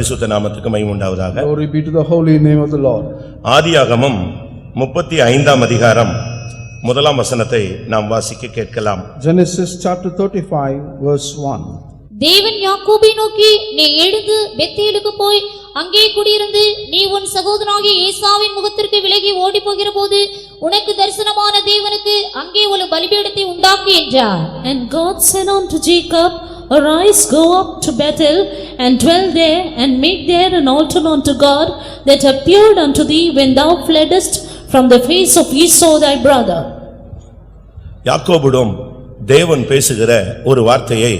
பரிசுத்த நாமத்துக்கு மகிமை உண்டாவதாக. Glory be to the holy name of the Lord. ஆதியாகமம் 35ஆம் அதிகாரம் முதலாம் வசனத்தை நாம் வாசிக்க கேட்கலாம். Genesis chapter 35 verse 1. தேவன் யாக்கோபை நோக்கி, நீ எழுந்து பெத்தேலுக்கு போய் அங்கே குடியிருந்து நீ உன் சகோதரனாகிய ஏசாவின் முகத்திற்கு விலகி ஓடி போகிற போது உனக்கு தரிசனமான தேவனுக்கு அங்கே ஒரு பலிபீடத்தை உண்டாக்கு என்றார். And God said unto Jacob, Arise, go up to Bethel, and dwell there, and make there an altar unto God that appeared unto thee when thou fleddest from the face of Esau thy brother. யாக்கோபிடம் தேவன் பேசுகிற ஒரு வார்த்தையை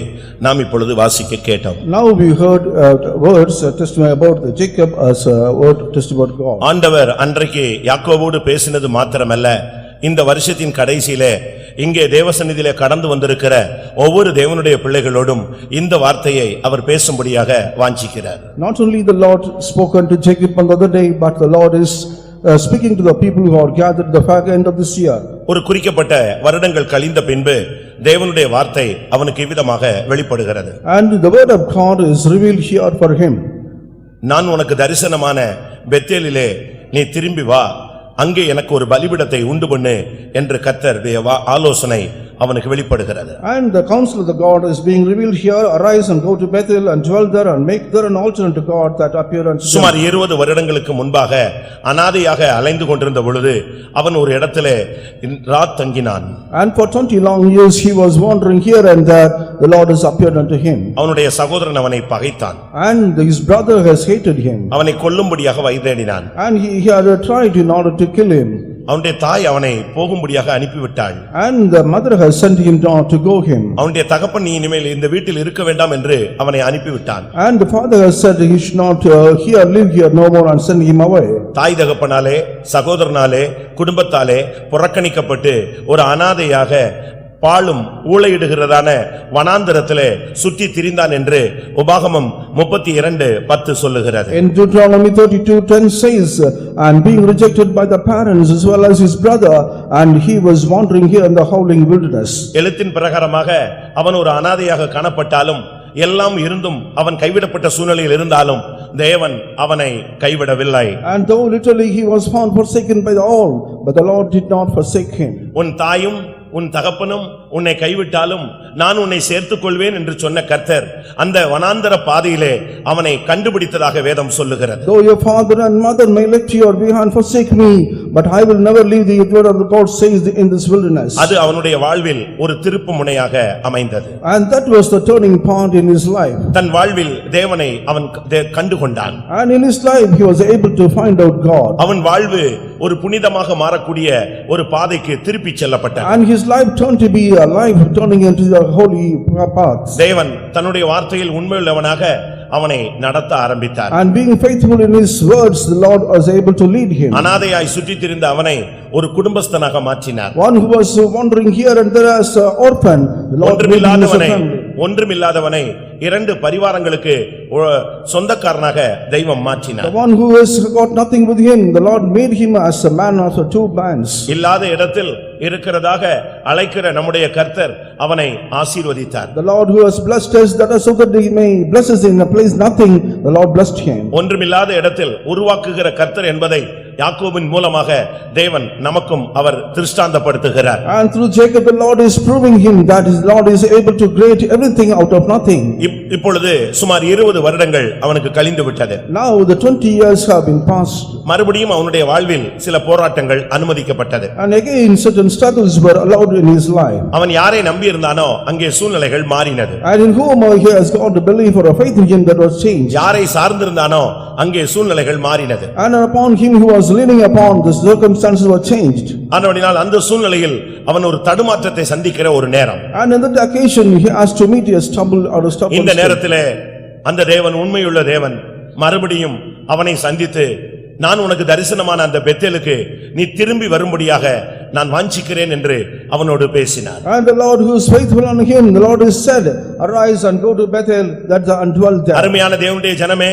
நாம் இப்பொழுது வாசிக்க கேட்டோம். Now we heard words testimony about Jacob as a word testimony about God. ஆண்டவர் அன்றைக்கு யாக்கோபோடு பேசினது மாத்திரமல்ல, இந்த வருஷத்தின் கடைசியிலே இங்கே தேவசந்நிதியிலே கடந்து வந்திருக்கிற ஒவ்வொரு தேவனுடைய பிள்ளைகளோடும் இந்த வார்த்தையை அவர் பேசும்படியாக வாஞ்சிக்கிறார். Not only the Lord spoke unto Jacob on the other day, but the Lord is speaking to the people who are gathered at the far end of this year. ஒரு குறிக்கப்பட்ட வருடங்கள் கழிந்த பின்பு தேவனுடைய வார்த்தை அவனுக்கு இவ்விதமாக வெளிப்படுகிறது. And the word of God is revealed here for him. நான் உனக்கு தரிசனமான பெத்தேலிலே நீ திரும்பி வா, அங்கே எனக்கு ஒரு பலிபீடத்தை உண்டு பண்ணு என்று கர்த்தருடைய ஆலோசனை அவனுக்கு வெளிப்படுகிறது. And the counsel of the God is being revealed here. Arise and go to Bethel and dwell there and make there an altar unto God that appeared unto them. சுமார் 20 வருடங்களுக்கு முன்பாக அனாதையாக அலைந்து கொண்டிருந்த பொழுது அவன் ஒரு இடத்திலே ராத் தங்கினான். And for 20 long years he was wandering here and there. The Lord has appeared unto him. அவனுடைய சகோதரன் அவனை பகைத்தான். And his brother has hated him. அவனை கொல்லும்படியாக வகைதேடினான். And he had tried in order to kill him. அவனுடைய தாய் அவனை போகும்படியாக அனுப்பிவிட்டாள். And the mother has sent him down to go him. அவனுடைய தகப்பன் நீ இனிமேல் இந்த வீட்டில் இருக்க வேண்டாம் என்று அவனை அனுப்பிவிட்டான். And the father has said he should not live here no more and send him away. தாய் தகப்பனாலே சகோதரனாலே குடும்பத்தாலே புறக்கணிக்கப்பட்டு ஒரு அனாதையாக பாழும் ஊளையிடுகிறதான வனாந்தரத்திலே சுற்றி திரிந்தான் என்று உபாகமம் 32:10 சொல்லுகிறது. In Deuteronomy 32:10 says, and being rejected by the parents as well as his brother, and he was wandering here in the howling wilderness. எழுத்தின் பிரகாரமாக அவன் ஒரு அனாதையாக காணப்பட்டாலும் எல்லாம் இருந்தும் அவன் கைவிடப்பட்ட சூழ்நிலையில் இருந்தாலும் தேவன் அவனை கைவிடவில்லை. And though literally he was found forsaken by all, but the Lord did not forsake him. உன் தாயும் உன் தகப்பனும் உன்னை கைவிட்டாலும் நான் உன்னை சேர்த்துக் கொள்வேன் என்று சொன்ன கர்த்தர் அந்த வனாந்தர பாதையிலே அவனை கண்டுபிடித்ததாக வேதம் சொல்லுகிறது. Though your father and mother may let you or behind forsake me, but I will never leave thee, the word of the God says in this wilderness. அது அவனுடைய வாழ்வில் ஒரு திருப்பு முனையாக அமைந்தது. And that was the turning point in his life. தன் வாழ்வில் தேவனை அவன் கண்டு கொண்டான். And in his life he was able to find out God. அவன் வாழ்வு ஒரு புனிதமாக மாறக்கூடிய ஒரு பாதைக்கு திருப்பி செல்லப்பட்டான். And his life turned to be a life turning into the holy path. தேவன் தன்னுடைய வார்த்தையில் உண்மையுள்ளவனாக அவனை நடத்த ஆரம்பித்தார். And being faithful in his words, the Lord was able to lead him. அனாதையாய் சுற்றித் திரிந்த அவனை ஒரு குடும்பஸ்தனாக மாற்றினார். One who was wandering here and there as an orphan, the Lord made him as a family. ஒன்றுமில்லாதவனை 2 பரிவாரங்களுக்கு சொந்தக்காரனாக தெய்வம் மாற்றினார். The one who has got nothing with him, the Lord made him as a man of 2 bands. இல்லாத இடத்தில் இருக்கிறதாக அழைக்கிற நம்முடைய கர்த்தர் அவனை ஆசீர்வதித்தார். The Lord who has blessed us, that is so that he may bless us in a place nothing, the Lord blessed him. ஒன்றுமில்லாத இடத்தில் உருவாக்குகிற கர்த்தர் என்பதை யாக்கோபின் மூலமாக தேவன் நமக்கும் அவர் திருஷ்டாந்தப்படுத்துகிறார். And through Jacob the Lord is proving him that his Lord is able to create everything out of nothing. இப்பொழுது சுமார் 20 வருடங்கள் அவனுக்கு கழிந்து விட்டது. Now the 20 years have been passed. மறுபடியும் அவனுடைய வாழ்வில் சில போராட்டங்கள் அனுமதிக்கப்பட்டது. And again certain struggles were allowed in his life. அவன் யாரை நம்பி இருந்தானோ அங்கே சூழ்நிலைகள் மாறினது. And in whom he has got a belief or a faith in him, that was changed. யாரை சார்ந்திருந்தானோ அங்கே சூழ்நிலைகள் மாறினது. And upon him who was leaning upon, the circumstances were changed. ஆனபடியால் அந்த சூழ்நிலையில் அவன் ஒரு தடுமாற்றத்தை சந்திக்கிற ஒரு நேரம். And on that occasion he has to meet a stumble or a stubborn. இந்த நேரத்திலே அந்த தேவன் உண்மையுள்ள தேவன் மறுபடியும் அவனை சந்தித்து, நான் உனக்கு தரிசனமான அந்த பெத்தேலுக்கு நீ திரும்பி வரும்படியாக நான் வாஞ்சிக்கிறேன் என்று அவனோடு பேசினார். And the Lord who is faithful on him, the Lord has said, Arise and go to Bethel, that and dwell there. அருமையான தேவனுடைய ஜனமே,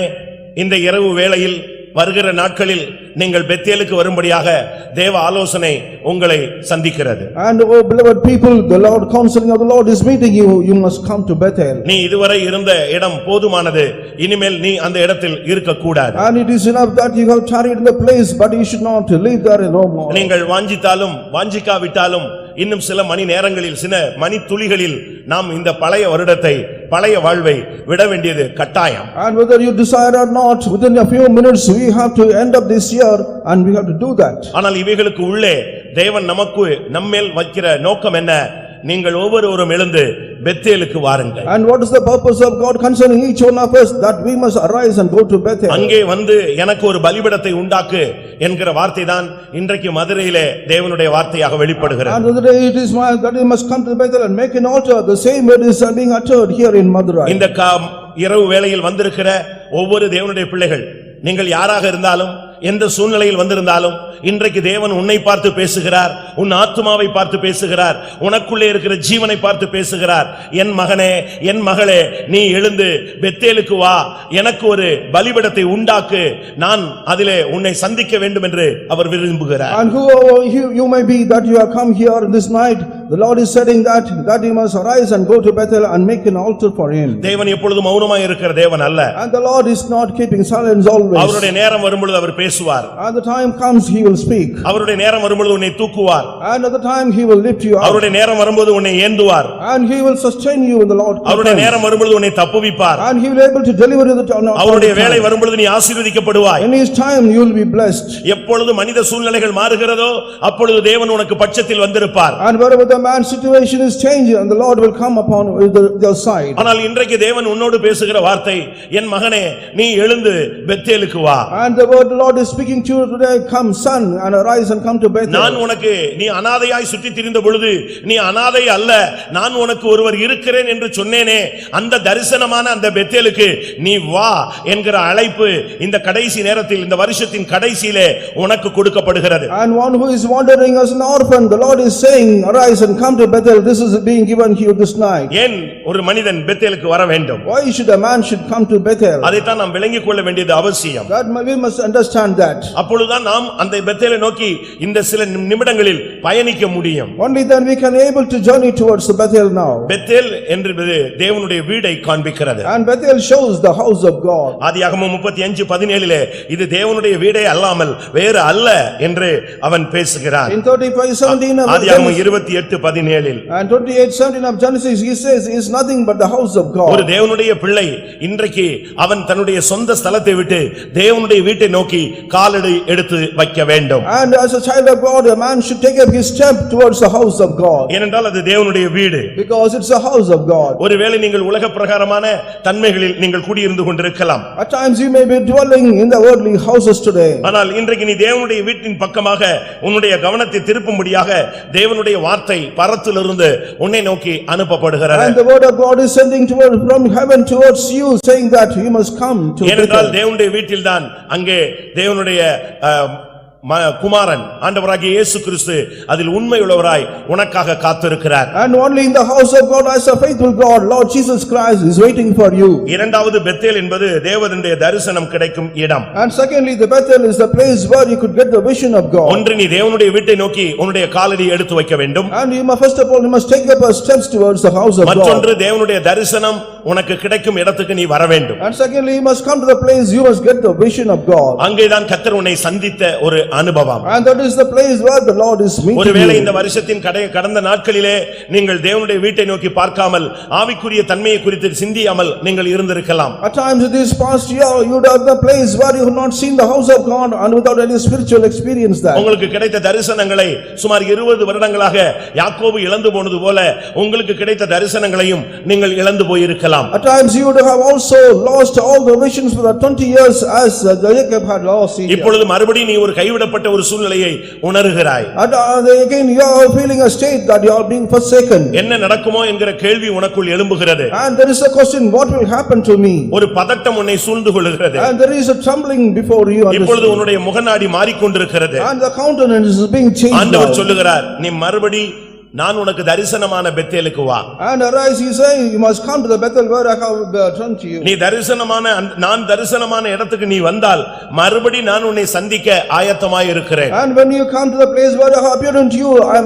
இந்த இரவு வேளையில் வருகிற நாட்களில் நீங்கள் பெத்தேலுக்கு வரும்படியாக தேவ ஆலோசனை உங்களை சந்திக்கிறது. And oh beloved people, the Lord counseling of the Lord is meeting you. You must come to Bethel. நீ இதுவரை இருந்த இடம் போதுமானது, இனிமேல் நீ அந்த இடத்தில் இருக்க கூடாது. And it is enough that you have tarried in the place, but you should not live there no more. நீங்கள் வாஞ்சித்தாலும் வாஞ்சிக்காவிட்டாலும் இன்னும் சில மணி நேரங்களில் சில மணி துளிகளில் நாம் இந்த பழைய வருடத்தை பழைய வாழ்வை விட வேண்டியது கட்டாயம். And whether you desire or not, within a few minutes we have to end up this year and we have to do that. ஆனால் இவைகளுக்கு உள்ளே தேவன் நமக்கு நம்மேல் வைக்கிற நோக்கம் என்ன? நீங்கள் ஒவ்வொருவரும் எழுந்து பெத்தேலுக்கு வாருங்கள். And what is the purpose of God concerning each one of us? That we must arise and go to Bethel. அங்கே வந்து எனக்கு ஒரு பலிபீடத்தை உண்டாக்கு என்கிற வார்த்தை தான் இன்றைக்கு மதுரையிலே தேவனுடைய வார்த்தையாக வெளிப்படுகிறது. And the day it is that you must come to Bethel and make an altar. The same word is being uttered here in Madurai. இந்த இரவு வேளையில் வந்திருக்கிற ஒவ்வொரு தேவனுடைய பிள்ளைகள், நீங்கள் யாராக இருந்தாலும் எந்த சூழ்நிலையில் வந்திருந்தாலும் இன்றைக்கு தேவன் உன்னை பார்த்து பேசுகிறார், உன் ஆத்துமாவை பார்த்து பேசுகிறார், உனக்குள்ளே இருக்கிற ஜீவனை பார்த்து பேசுகிறார். என் மகனே, என் மகளே, நீ எழுந்து பெத்தேலுக்கு வா, எனக்கு ஒரு பலிபீடத்தை உண்டாக்கு, நான் அதிலே உன்னை சந்திக்க வேண்டும் என்று அவர் விரும்புகிறார். And whoever you may be that you have come here this night, the Lord is saying that you must arise and go to Bethel and make an altar for him. தேவன் எப்பொழுதும் மௌனமாய் இருக்கிற தேவன் அல்ல. And the Lord is not keeping silence always. அவருடைய நேரம் வரும்பொழுது அவர் பேசுவார். And the time comes he will speak. அவருடைய நேரம் வரும்பொழுது உன்னை தூக்குவார். And at the time he will lift you up. அவருடைய நேரம் வரும்போது உன்னை ஏந்துவார். And he will sustain you in the Lord. அவருடைய நேரம் வரும்பொழுது உன்னை தப்புவிப்பார். And he will able to deliver you the time. அவருடைய வேளை வரும்பொழுது நீ ஆசீர்வதிக்கப்படுவாய். In his time you will be blessed. எப்பொழுது மனித சூழ்நிலைகள் மாறுகிறதோ அப்பொழுது தேவன் உனக்கு பட்சத்தில் வந்திருப்பார். And wherever the man's situation is changed, and the Lord will come upon their side. ஆனால் இன்றைக்கு தேவன் உன்னோடு பேசுகிற வார்த்தை, என் மகனே, நீ எழுந்து பெத்தேலுக்கு வா. And the word the Lord is speaking to you today, come son and arise and come to Bethel. நான் உனக்கு நீ அனாதையாய் சுற்றித் திரிந்த பொழுது நீ அனாதை அல்ல, நான் உனக்கு ஒருவர் இருக்கிறேன் என்று சொன்னேனே, அந்த தரிசனமான அந்த பெத்தேலுக்கு நீ வா என்கிற அழைப்பு இந்த கடைசி நேரத்தில், இந்த வருஷத்தின் கடைசியிலே உனக்கு கொடுக்கப்படுகிறது. And one who is wandering as an orphan, the Lord is saying, arise and come to Bethel. This is being given to you this night. ஏன் ஒரு மனிதன் பெத்தேலுக்கு வர வேண்டும்? Why should a man should come to Bethel? அதைத்தான் நாம் விளங்கிக் கொள்ள வேண்டியது அவசியம். That we must understand that. அப்பொழுதுதான் நாம் அந்த பெத்தேலை நோக்கி இந்த சில நிமிடங்களில் பயணிக்க முடியும். Only then we can able to journey towards the Bethel now. Bethel என்பது தேவனுடைய வீடை காண்பிக்கிறது. And Bethel shows the house of God. ஆதியாகமம் 35:17 இது தேவனுடைய வீடே அல்லாமல் வேறு அல்ல என்று அவன் பேசுகிறான். In 35:17 ஆதியாகமம் 28:17 and 28:17 of Genesis he says is nothing but the house of God. ஒரு தேவனுடைய பிள்ளை இன்றைக்கு அவன் தன்னுடைய சொந்த ஸ்தலத்தை விட்டு தேவனுடைய வீட்டை நோக்கி காலடி எடுத்து வைக்க வேண்டும். And as a child of God, a man should take up his step towards the house of God. ஏனென்றால் அது தேவனுடைய வீடு. Because it's the house of God. ஒருவேளை நீங்கள் உலக பிரகாரமான தன்மைகளில் நீங்கள் குடியிருந்து கொண்டிருக்கலாம். At times you may be dwelling in the worldly houses today. ஆனால் இன்றைக்கு நீ தேவனுடைய வீட்டின் பக்கமாக உன்னுடைய கவனத்தை திருப்பும்படியாக தேவனுடைய வார்த்தை பரத்திலிருந்து உன்னை நோக்கி அனுப்பப்படுகிறது. And the word of God is sending from heaven towards you, saying that you must come to Bethel. ஏனென்றால் தேவனுடைய வீட்டில்தான் அங்கே தேவனுடைய குமாரன் ஆண்டவராகிய இயேசு கிறிஸ்து அதில் உண்மையுள்ளவராய் உனக்காக காத்திருக்கிறார். And only in the house of God as a faithful God, Lord Jesus Christ is waiting for you. இரண்டாவது பெத்தேல் என்பது தேவனுடைய தரிசனம் கிடைக்கும் இடம். And secondly, the Bethel is the place where you could get the vision of God. ஒன்று நீ தேவனுடைய வீட்டை நோக்கி உன்னுடைய காலடி எடுத்து வைக்க வேண்டும். And you must first of all you must take up a steps towards the house of God. மற்றொன்று தேவனுடைய தரிசனம் உனக்கு கிடைக்கும் இடத்துக்கு நீ வர வேண்டும். And secondly, you must come to the place you must get the vision of God. அங்கேதான் கர்த்தர் உன்னை சந்தித்த ஒரு அனுபவம். And that is the place where the Lord is meeting you. ஒருவேளை இந்த வருஷத்தின் கடந்த நாட்களிலே நீங்கள் தேவனுடைய வீட்டை நோக்கி பார்க்காமல் ஆவிக்குரிய தன்மையை குறித்து சிந்தியாமல் நீங்கள் இருந்திருக்கலாம். At times in this past year you would have the place where you have not seen the house of God and without any spiritual experience there. உங்களுக்கு கிடைத்த தரிசனங்களை சுமார் 20 வருடங்களாக யாக்கோபு இழந்து போனது போல உங்களுக்கு கிடைத்த தரிசனங்களையும் நீங்கள் இழந்து போயிருக்கலாம். At times you would have also lost all the visions for the 20 years as Jacob had lost. இப்பொழுது மறுபடியும் நீ ஒரு கைவிடப்பட்ட ஒரு சூழ்நிலையை உணர்கிறாய். And again you are feeling a state that you are being forsaken. என்ன நடக்குமோ என்கிற கேள்வி உனக்குள் எழும்புகிறது. And there is a question, what will happen to me? ஒரு பதட்டம் உன்னை சூழ்ந்து கொள்கிறது. And there is a trembling before you. இப்பொழுது உன்னுடைய முகநாடி மாறிக்கொண்டிருக்கிறது. And the countenance is being changed. ஆண்டவர் சொல்லுகிறார், நீ மறுபடி நான் உனக்கு தரிசனமான பெத்தேலுக்கு வா. And arise, he saying, you must come to the Bethel where I have turned to you. நீ தரிசனமான நான் தரிசனமான இடத்துக்கு நீ வந்தால் மறுபடி நான் உன்னை சந்திக்க ஆயத்தமாய் இருக்கிறேன். And when you come to the place where I have appeared unto you, I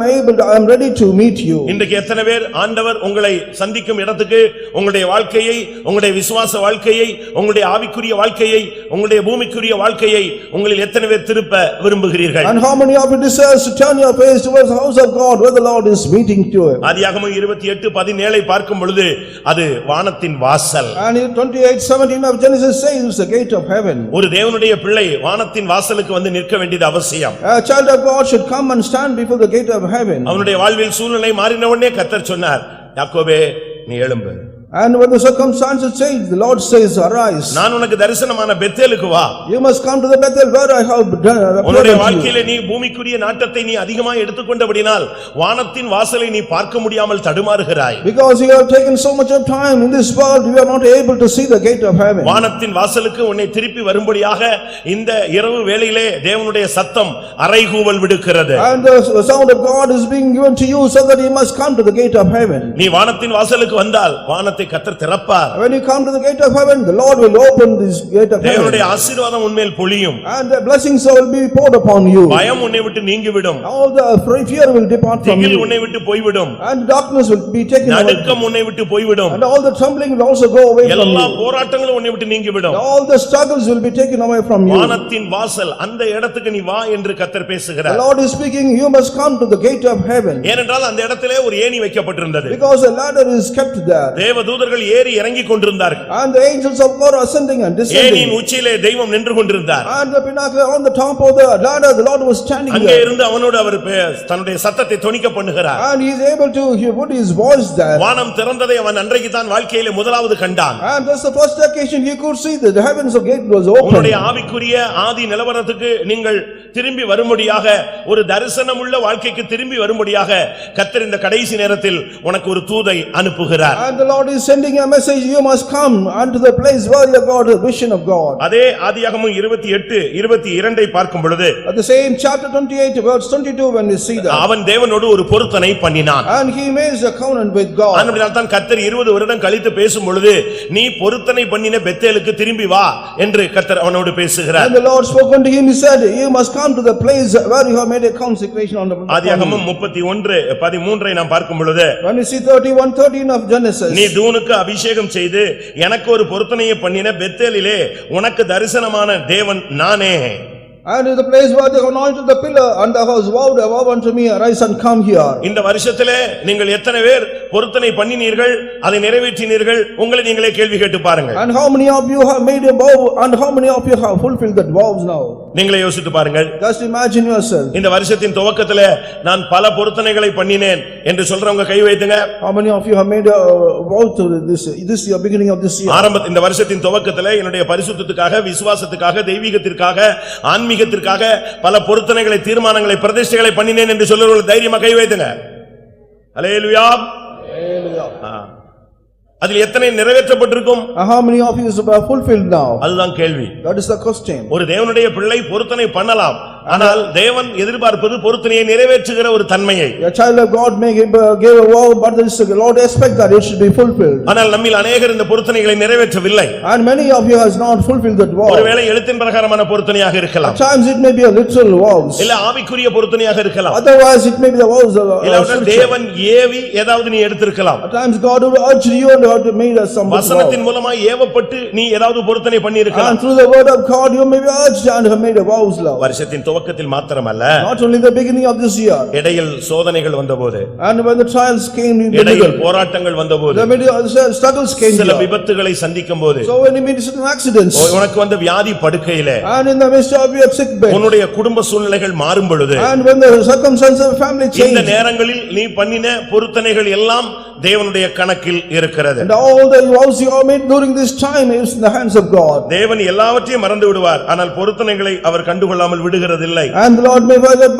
am ready to meet you. இன்றைக்கு எத்தனை பேர் ஆண்டவர் உங்களை சந்திக்கும் இடத்துக்கு உங்களுடைய வாழ்க்கையை, உங்களுடைய விசுவாச வாழ்க்கையை, உங்களுடைய ஆவிக்குரிய வாழ்க்கையை, உங்களுடைய பூமிக்குரிய வாழ்க்கையை உங்களில் எத்தனை பேர் திருப்ப விரும்புகிறீர்கள்? And how many of you desire to turn your face towards the house of God where the Lord is meeting to him? ஆதியாகமம் 28:17 பார்க்கும் பொழுது அது வானத்தின் வாசல். And in 28:17 of Genesis says it's the gate of heaven. ஒரு தேவனுடைய பிள்ளை வானத்தின் வாசலுக்கு வந்து நிற்க வேண்டியது அவசியம். A child of God should come and stand before the gate of heaven. அவனுடைய வாழ்வில் சூழ்நிலை மாறின உடனே கர்த்தர் சொன்னார், யாக்கோபே நீ எழும்பு. And when the circumstances change, the Lord says, arise. நான் உனக்கு தரிசனமான பெத்தேலுக்கு வா. You must come to the Bethel where I have உன்னுடைய appeared வாழ்க்கையிலே நீ பூமிக்குரிய நாட்டத்தை நீ அதிகமாக எடுத்துக்கொண்டபடினால் வானத்தின் வாசலை நீ பார்க்க முடியாமல் தடுமாறுகிறாய். because you have taken so much of time in this world, you are not able to see the gate of heaven. வானத்தின் வாசலுக்கு உன்னை திருப்பி வரும்படியாக இந்த இரவு வேளையிலே தேவனுடைய சத்தம் அறைகூவல் விடுக்கிறது. And the sound of God is being given to you so that you must come to the gate of heaven. நீ வானத்தின் வாசலுக்கு வந்தால் வானத்தை கர்த்தர் திறப்பார். When you come to the gate of heaven, the Lord will open this gate of heaven. தேவனுடைய ஆசீர்வாதம் உன்மேல் பொழியும். And the blessings will be poured upon you. பயம் உன்னை விட்டு நீங்கிவிடும். All the fear will depart from திகில் you. உன்னை விட்டு போய்விடும். And darkness will be taken away. நடுக்கம் உன்னை விட்டு போய்விடும். And all the trembling will also go away from எல்லா you. போராட்டங்களும் உன்னை விட்டு நீங்கிவிடும். All the struggles will be taken away from you. வானத்தின் வாசல் அந்த இடத்துக்கு நீ வா என்று கர்த்தர் The பேசுகிறார். Lord is speaking, you must come to the gate of heaven. ஏனென்றால் அந்த இடத்திலே ஒரு ஏணி வைக்கப்பட்டிருந்தது. Because a ladder is kept there. தேவதூதர்கள் ஏறி இறங்கி கொண்டிருந்தார்கள். And the angels of God are ascending and ஏணியின் descending. உச்சியிலே தெய்வம் நின்று கொண்டிருந்தார். And the pinnacle on the top of the ladder, the Lord was standing அங்கே there. இருந்து அவனோடு அவர் தன்னுடைய சத்தத்தை தொனிக்க பண்ணுகிறார். And he is able to put his voice there. வானம் திறந்ததை அவன் அன்றைக்கு தான் வாழ்க்கையிலே முதலாவது கண்டான். And that's the first occasion he could see that the heavens of gate was open. உன்னுடைய ஆவிக்குரிய ஆதி நிலவரத்துக்கு நீங்கள் திரும்பி வரும்படியாக, ஒரு தரிசனமுள்ள வாழ்க்கைக்கு திரும்பி வரும்படியாக கர்த்தர் இந்த கடைசி நேரத்தில் உனக்கு ஒரு தூதை அனுப்புகிறார். And the Lord is sending a message, you must come unto the place where you got a vision of God. அதே ஆதியாகமம் 28:22 பார்க்கும் பொழுது At the same chapter 28 verse 22 when we see that. அவன் தேவனோடு ஒரு பொருத்தனை பண்ணினான். And he makes a covenant with God. அதனால்தான் தான் கர்த்தர் 20 வருடம் கழித்து பேசும் பொழுது நீ பொருத்தனை பண்ணின பெத்தேலுக்கு திரும்பி வா என்று கர்த்தர் அவனோடு பேசுகிறார். And the Lord spoke unto him, he said, you must come to the place where you have made a consecration on the ஆதியாகமம் 31:13 நாம் பார்க்கும் பொழுது when we see 31:13 of Genesis. நீ தூணுக்கு அபிஷேகம் செய்து எனக்கு ஒரு பொருத்தனையை பண்ணின பெத்தேலிலே உனக்கு தரிசனமான தேவன் நானே. And in the place where they anointed the pillar and thou hast vowed a vow unto me, arise and come here. இந்த வருஷத்திலே நீங்கள் எத்தனை பேர் பொருத்தனை பண்ணினீர்கள், அதை நிறைவேற்றினீர்கள்? உங்களை நீங்களே கேள்வி கேட்டு பாருங்கள். And how many of you have made a vow and how many of you have fulfilled that vows now? நீங்களே யோசித்து பாருங்கள். Just imagine yourself. இந்த வருஷத்தின் துவக்கத்திலே நான் பல பொருத்தனைகளை பண்ணினேன் என்று சொல்றவங்க கை வைத்துங்க. How many of you have made a vow to this year, beginning of this year? இந்த வருஷத்தின் துவக்கத்திலே என்னுடைய பரிசுத்தத்துக்காக, விசுவாசத்துக்காக, தெய்வீகத்திற்காக, ஆன்மீகத்திற்காக பல பொருத்தனைகளை, தீர்மானங்களை, பிரதிஷ்டைகளை பண்ணினேன் என்று சொல்றவர்கள் தைரியமா கை வைத்துங்க. அல்லேலூயா. அதில் எத்தனை நிறைவேற்றப்பட்டிருக்கும்? How many of you have fulfilled now? அதுதான் கேள்வி. That is the question. ஒரு தேவனுடைய பிள்ளை பொருத்தனை பண்ணலாம், ஆனால் தேவன் எதிர்பார்ப்பது பொருத்தனையை நிறைவேற்றுகிற ஒரு தன்மையை. A child of God may give a vow, but the Lord expects that it should be fulfilled. ஆனால் நம்மில் அநேகர் இந்த பொருத்தனைகளை நிறைவேற்றவில்லை. And many of you has not fulfilled that vow. ஒருவேளை எழுத்தின் பிரகாரமான பொருத்தனையாக இருக்கலாம். At times it may be a literal vows. இல்ல ஆவிக்குரிய பொருத்தனையாக இருக்கலாம். Otherwise it may be the vows of இல்ல தேவன் ஏவி ஏதாவது நீ எடுத்திருக்கலாம். At times God will urge you and have made us some வசனத்தின் மூலமாக ஏவப்பட்டு நீ ஏதாவது பொருத்தனை பண்ணி இருக்கலாம். And through the word of God you may be urged and have made a vows love. வருஷத்தின் துவக்கத்தில் மாத்திரமல்ல, Not only the beginning of this year. இடையில் சோதனைகள் வந்தபோது, And when the trials came in the இடையில் middle. போராட்டங்கள் வந்தபோது, The middle struggles came சில here. விபத்துகளை சந்திக்கும் போது, So when you meet certain accidents. உனக்கு வந்த வியாதி படுக்கையிலே, And in the midst of your sick bed. உன்னுடைய குடும்ப சூழ்நிலைகள் மாறும் பொழுது, And when the circumstances of family change. இந்த நேரங்களில் நீ பண்ணின பொருத்தனைகள் எல்லாம் தேவனுடைய கணக்கில் இருக்கிறது. And all the vows you have made during this time is in the hands of God. தேவன் எல்லாவற்றையும் மறந்து விடுவார், ஆனால் பொருத்தனைகளை அவர் கண்டுகொள்ளாமல் விடுகிறதில்லை. And the Lord may forget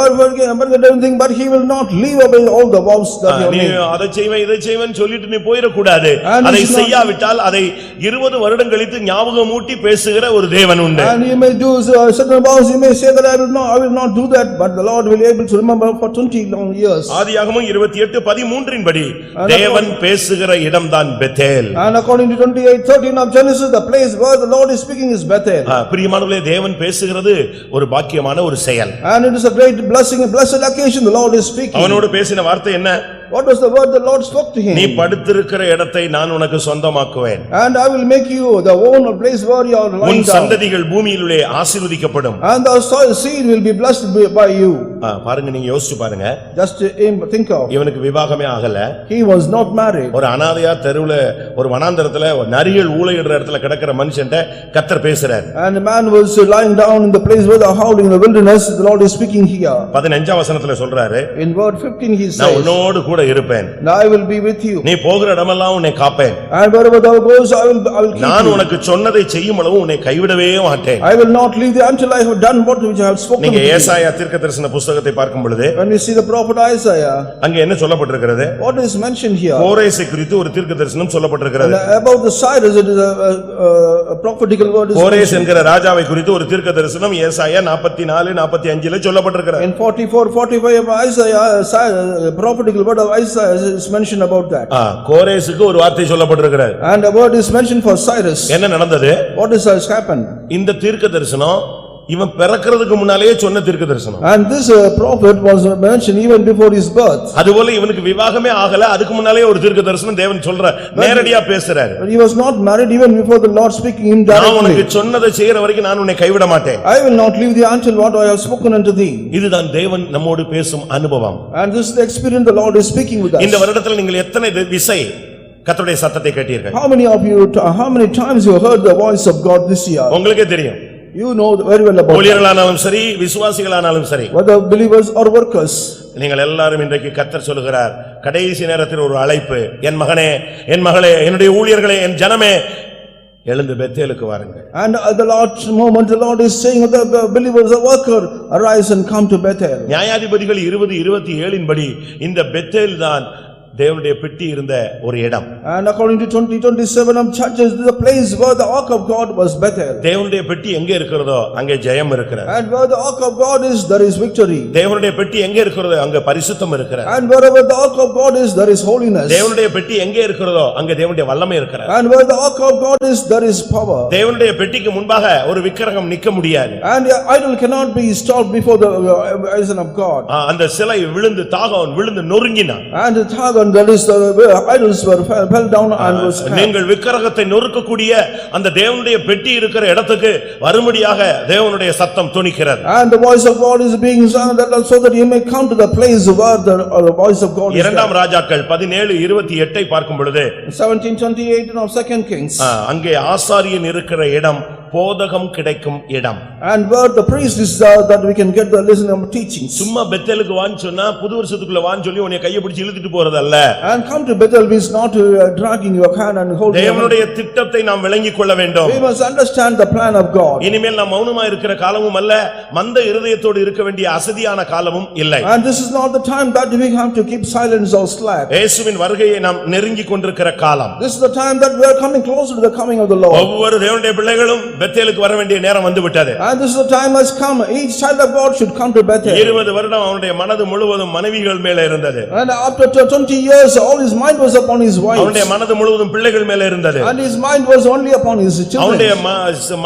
everything, but he will not leave away all the vows that you have நீ made. அதை செய்வேன் இதை செய்வேன் சொல்லிட்டு நீ போயிடக்கூடாது. அதை செய்யாவிட்டால் அதை 20 வருடம் கழித்து ஞாபகம் ஊட்டி பேசுகிற ஒரு தேவன் உண்டு. And you may do certain vows, you may say that I will not do that, but the Lord will be able to remember for 20 long years. ஆதியாகமம் 28:13 படி தேவன் பேசுகிற இடம்தான் Bethel. And according to 28:13 of Genesis, the place where the Lord is speaking is Bethel. பிரியமானவர்களே, தேவன் பேசுகிறது ஒரு பாக்கியமான ஒரு செயல். And it is a great blessing, a blessed occasion the Lord is speaking. அவனோடு பேசின வார்த்தை என்ன? What was the word the Lord spoke to him? நீ படுத்திருக்கிற இடத்தை நான் உனக்கு சொந்தமாக்குவேன். And I will make you the own place where you are lying உன் down. சந்ததிகள் பூமியிலே ஆசீர்வதிக்கப்படும். And the seed will be blessed by you. பாருங்க, நீங்க யோசிச்சு பாருங்க. Just think of. இவனுக்கு விவாகமே ஆகல. He was not married. ஒரு அனாதையா தெருவுல ஒரு வனாந்தரத்துல நரிகள் ஊளையிடுற இடத்துல கிடக்கிற மனுஷன்ட்ட கர்த்தர் பேசுறார். And a man was lying down in the place where they are howling in the wilderness. The Lord is speaking here. 15ஆம் வசனத்துல சொல்றாரு, In word 15 he நான் says, உன்னோடு கூட இருப்பேன். I will be with you. நீ போகிற இடமெல்லாம் உன்னை காப்பேன். And wherever thou goes, I will keep நான் you. உனக்கு சொன்னதை செய்யும் அளவு உன்னை கைவிடவே மாட்டேன். I will not leave thee until I have done what which I have spoken நீங்க to thee. ஏசாயா தீர்க்கதரிசன புத்தகத்தை பார்க்கும் பொழுது When we see the prophet Isaiah, அங்க என்ன சொல்லப்பட்டிருக்கிறது? what is mentioned here? கோரேசை குறித்து ஒரு தீர்க்கதரிசனம் சொல்லப்பட்டிருக்கிறது. About the Cyrus, it is a prophetical word is கோரேஸ் mentioned. என்கிற ராஜாவை குறித்து ஒரு தீர்க்கதரிசனம் ஏசாயா 44:45 சொல்லப்பட்டிருக்கிறது. In 44:45 of Isaiah, prophetical word of Isaiah is mentioned about that. கோரேசுக்கு ஒரு வார்த்தை சொல்லப்பட்டிருக்கிறது. And a word is mentioned for Cyrus. என்ன நடந்தது? What has happened? இந்த தீர்க்கதரிசனம் இவன் பிறக்கிறதுக்கு முன்னாலேயே சொன்ன தீர்க்கதரிசனம். And this prophet was mentioned even before his birth. அதுபோல இவனுக்கு விவாகமே ஆகல, அதுக்கு முன்னாலேயே ஒரு தீர்க்கதரிசனம் தேவன் சொல்ற நேரடியா பேசுறாரு. But he was not married even before the Lord speaking him நான் உனக்கு directly. சொன்னதை செய்யற வரைக்கும் நான் உன்னை கைவிட மாட்டேன். I will not leave thee until what I have spoken unto thee. இதுதான் தேவன் நம்மோடு பேசும் அனுபவம். And this is the experience the Lord is speaking with us. இந்த வருடத்தில் நீங்கள் எத்தனை விசை கர்த்தருடைய சத்தத்தை கேட்டீர்கள்? How many times you heard the voice of God this year? உங்களுக்கே தெரியும். You know very well about that. ஊழியர்களானாலும் சரி, விசுவாசிகளானாலும் சரி, Whether believers or workers. நீங்கள் எல்லாரும் இன்றைக்கு கர்த்தர் சொல்லுகிறார், கடைசி நேரத்தில் ஒரு அழைப்பு, என் மகனே, என் மகளே, என்னுடைய ஊழியர்களே, என் ஜனமே, எழுந்து பெத்தேலுக்கு வாருங்கள். And at the last moment the Lord is saying, the believers, the worker, arise and come to Bethel. நியாயாதிபதிகள் 20:27 படி இந்த பெத்தேல் தான் தேவனுடைய பெட்டி இருந்த ஒரு இடம். And according to 20:27 of Judges, the place where the ark of God was Bethel. தேவனுடைய பெட்டி எங்க இருக்கிறதோ அங்கே ஜெயம் இருக்கிறது. And where the ark of God is, there is victory. தேவனுடைய பெட்டி எங்க இருக்கிறதோ அங்க பரிசுத்தம் இருக்கிறது. And wherever the ark of God is, there is holiness. தேவனுடைய பெட்டி எங்க இருக்கிறதோ அங்க தேவனுடைய வல்லமை இருக்கிறது. And where the ark of God is, there is power. தேவனுடைய பெட்டிக்கு முன்பாக ஒரு விக்கிரகம் நிக்க முடியாது. And the idol cannot be stopped before the vision of God. அந்த சிலை விழுந்து தாகம் விழுந்து நொறுங்கினான். And the Dagon, that is the idols fell down and was scattered. நீங்கள் விக்கிரகத்தை நொறுக்கக்கூடிய அந்த தேவனுடைய பெட்டி இருக்கிற இடத்துக்கு வரும்படியாக தேவனுடைய சத்தம் தொனிக்கிறது. And the voice of God is being sung, that so that you may come to the place where the voice of God is. இரண்டாம் ராஜாக்கள் 17:28 பார்க்கும் பொழுது 17:28 of Second Kings. அங்கே ஆசாரியன் இருக்கிற இடம் போதகம் கிடைக்கும் இடம். And where the priest is, that we can get the listen of teachings. சும்மா பெத்தேலுக்கு வான்னு சொன்னா புது வருஷத்துக்குள்ள வான்னு சொல்லி உன்னை கையை பிடிச்சு இழுத்துட்டு போறதல்ல. And come to Bethel means not dragging your hand and holding. தேவனுடைய திட்டத்தை நாம் விளங்கிக் கொள்ள வேண்டும். We must understand the plan of God. இனிமேல் நாம் மௌனமா இருக்கிற காலமும் அல்ல, மந்த இருதயத்தோடு இருக்க வேண்டிய அசதியான காலமும் இல்லை. And this is not the time that we have to keep silence or slack. இயேசுவின் வருகையை நாம் நெருங்கிக் கொண்டிருக்கிற காலம். This is the time that we are coming closer to the coming of the Lord. ஒவ்வொரு தேவனுடைய பிள்ளைகளும் பெத்தேலுக்கு வர வேண்டிய நேரம் வந்து விட்டது. And this is the time has come. Each child of God should come to Bethel. 20 வருடம் அவனுடைய மனது முழுவதும் மனைவிகள் மேல இருந்தது. And after 20 years, all his mind was upon his wife. அவனுடைய மனது முழுவதும் பிள்ளைகள் மேல இருந்தது. And his mind was only upon his children. அவனுடைய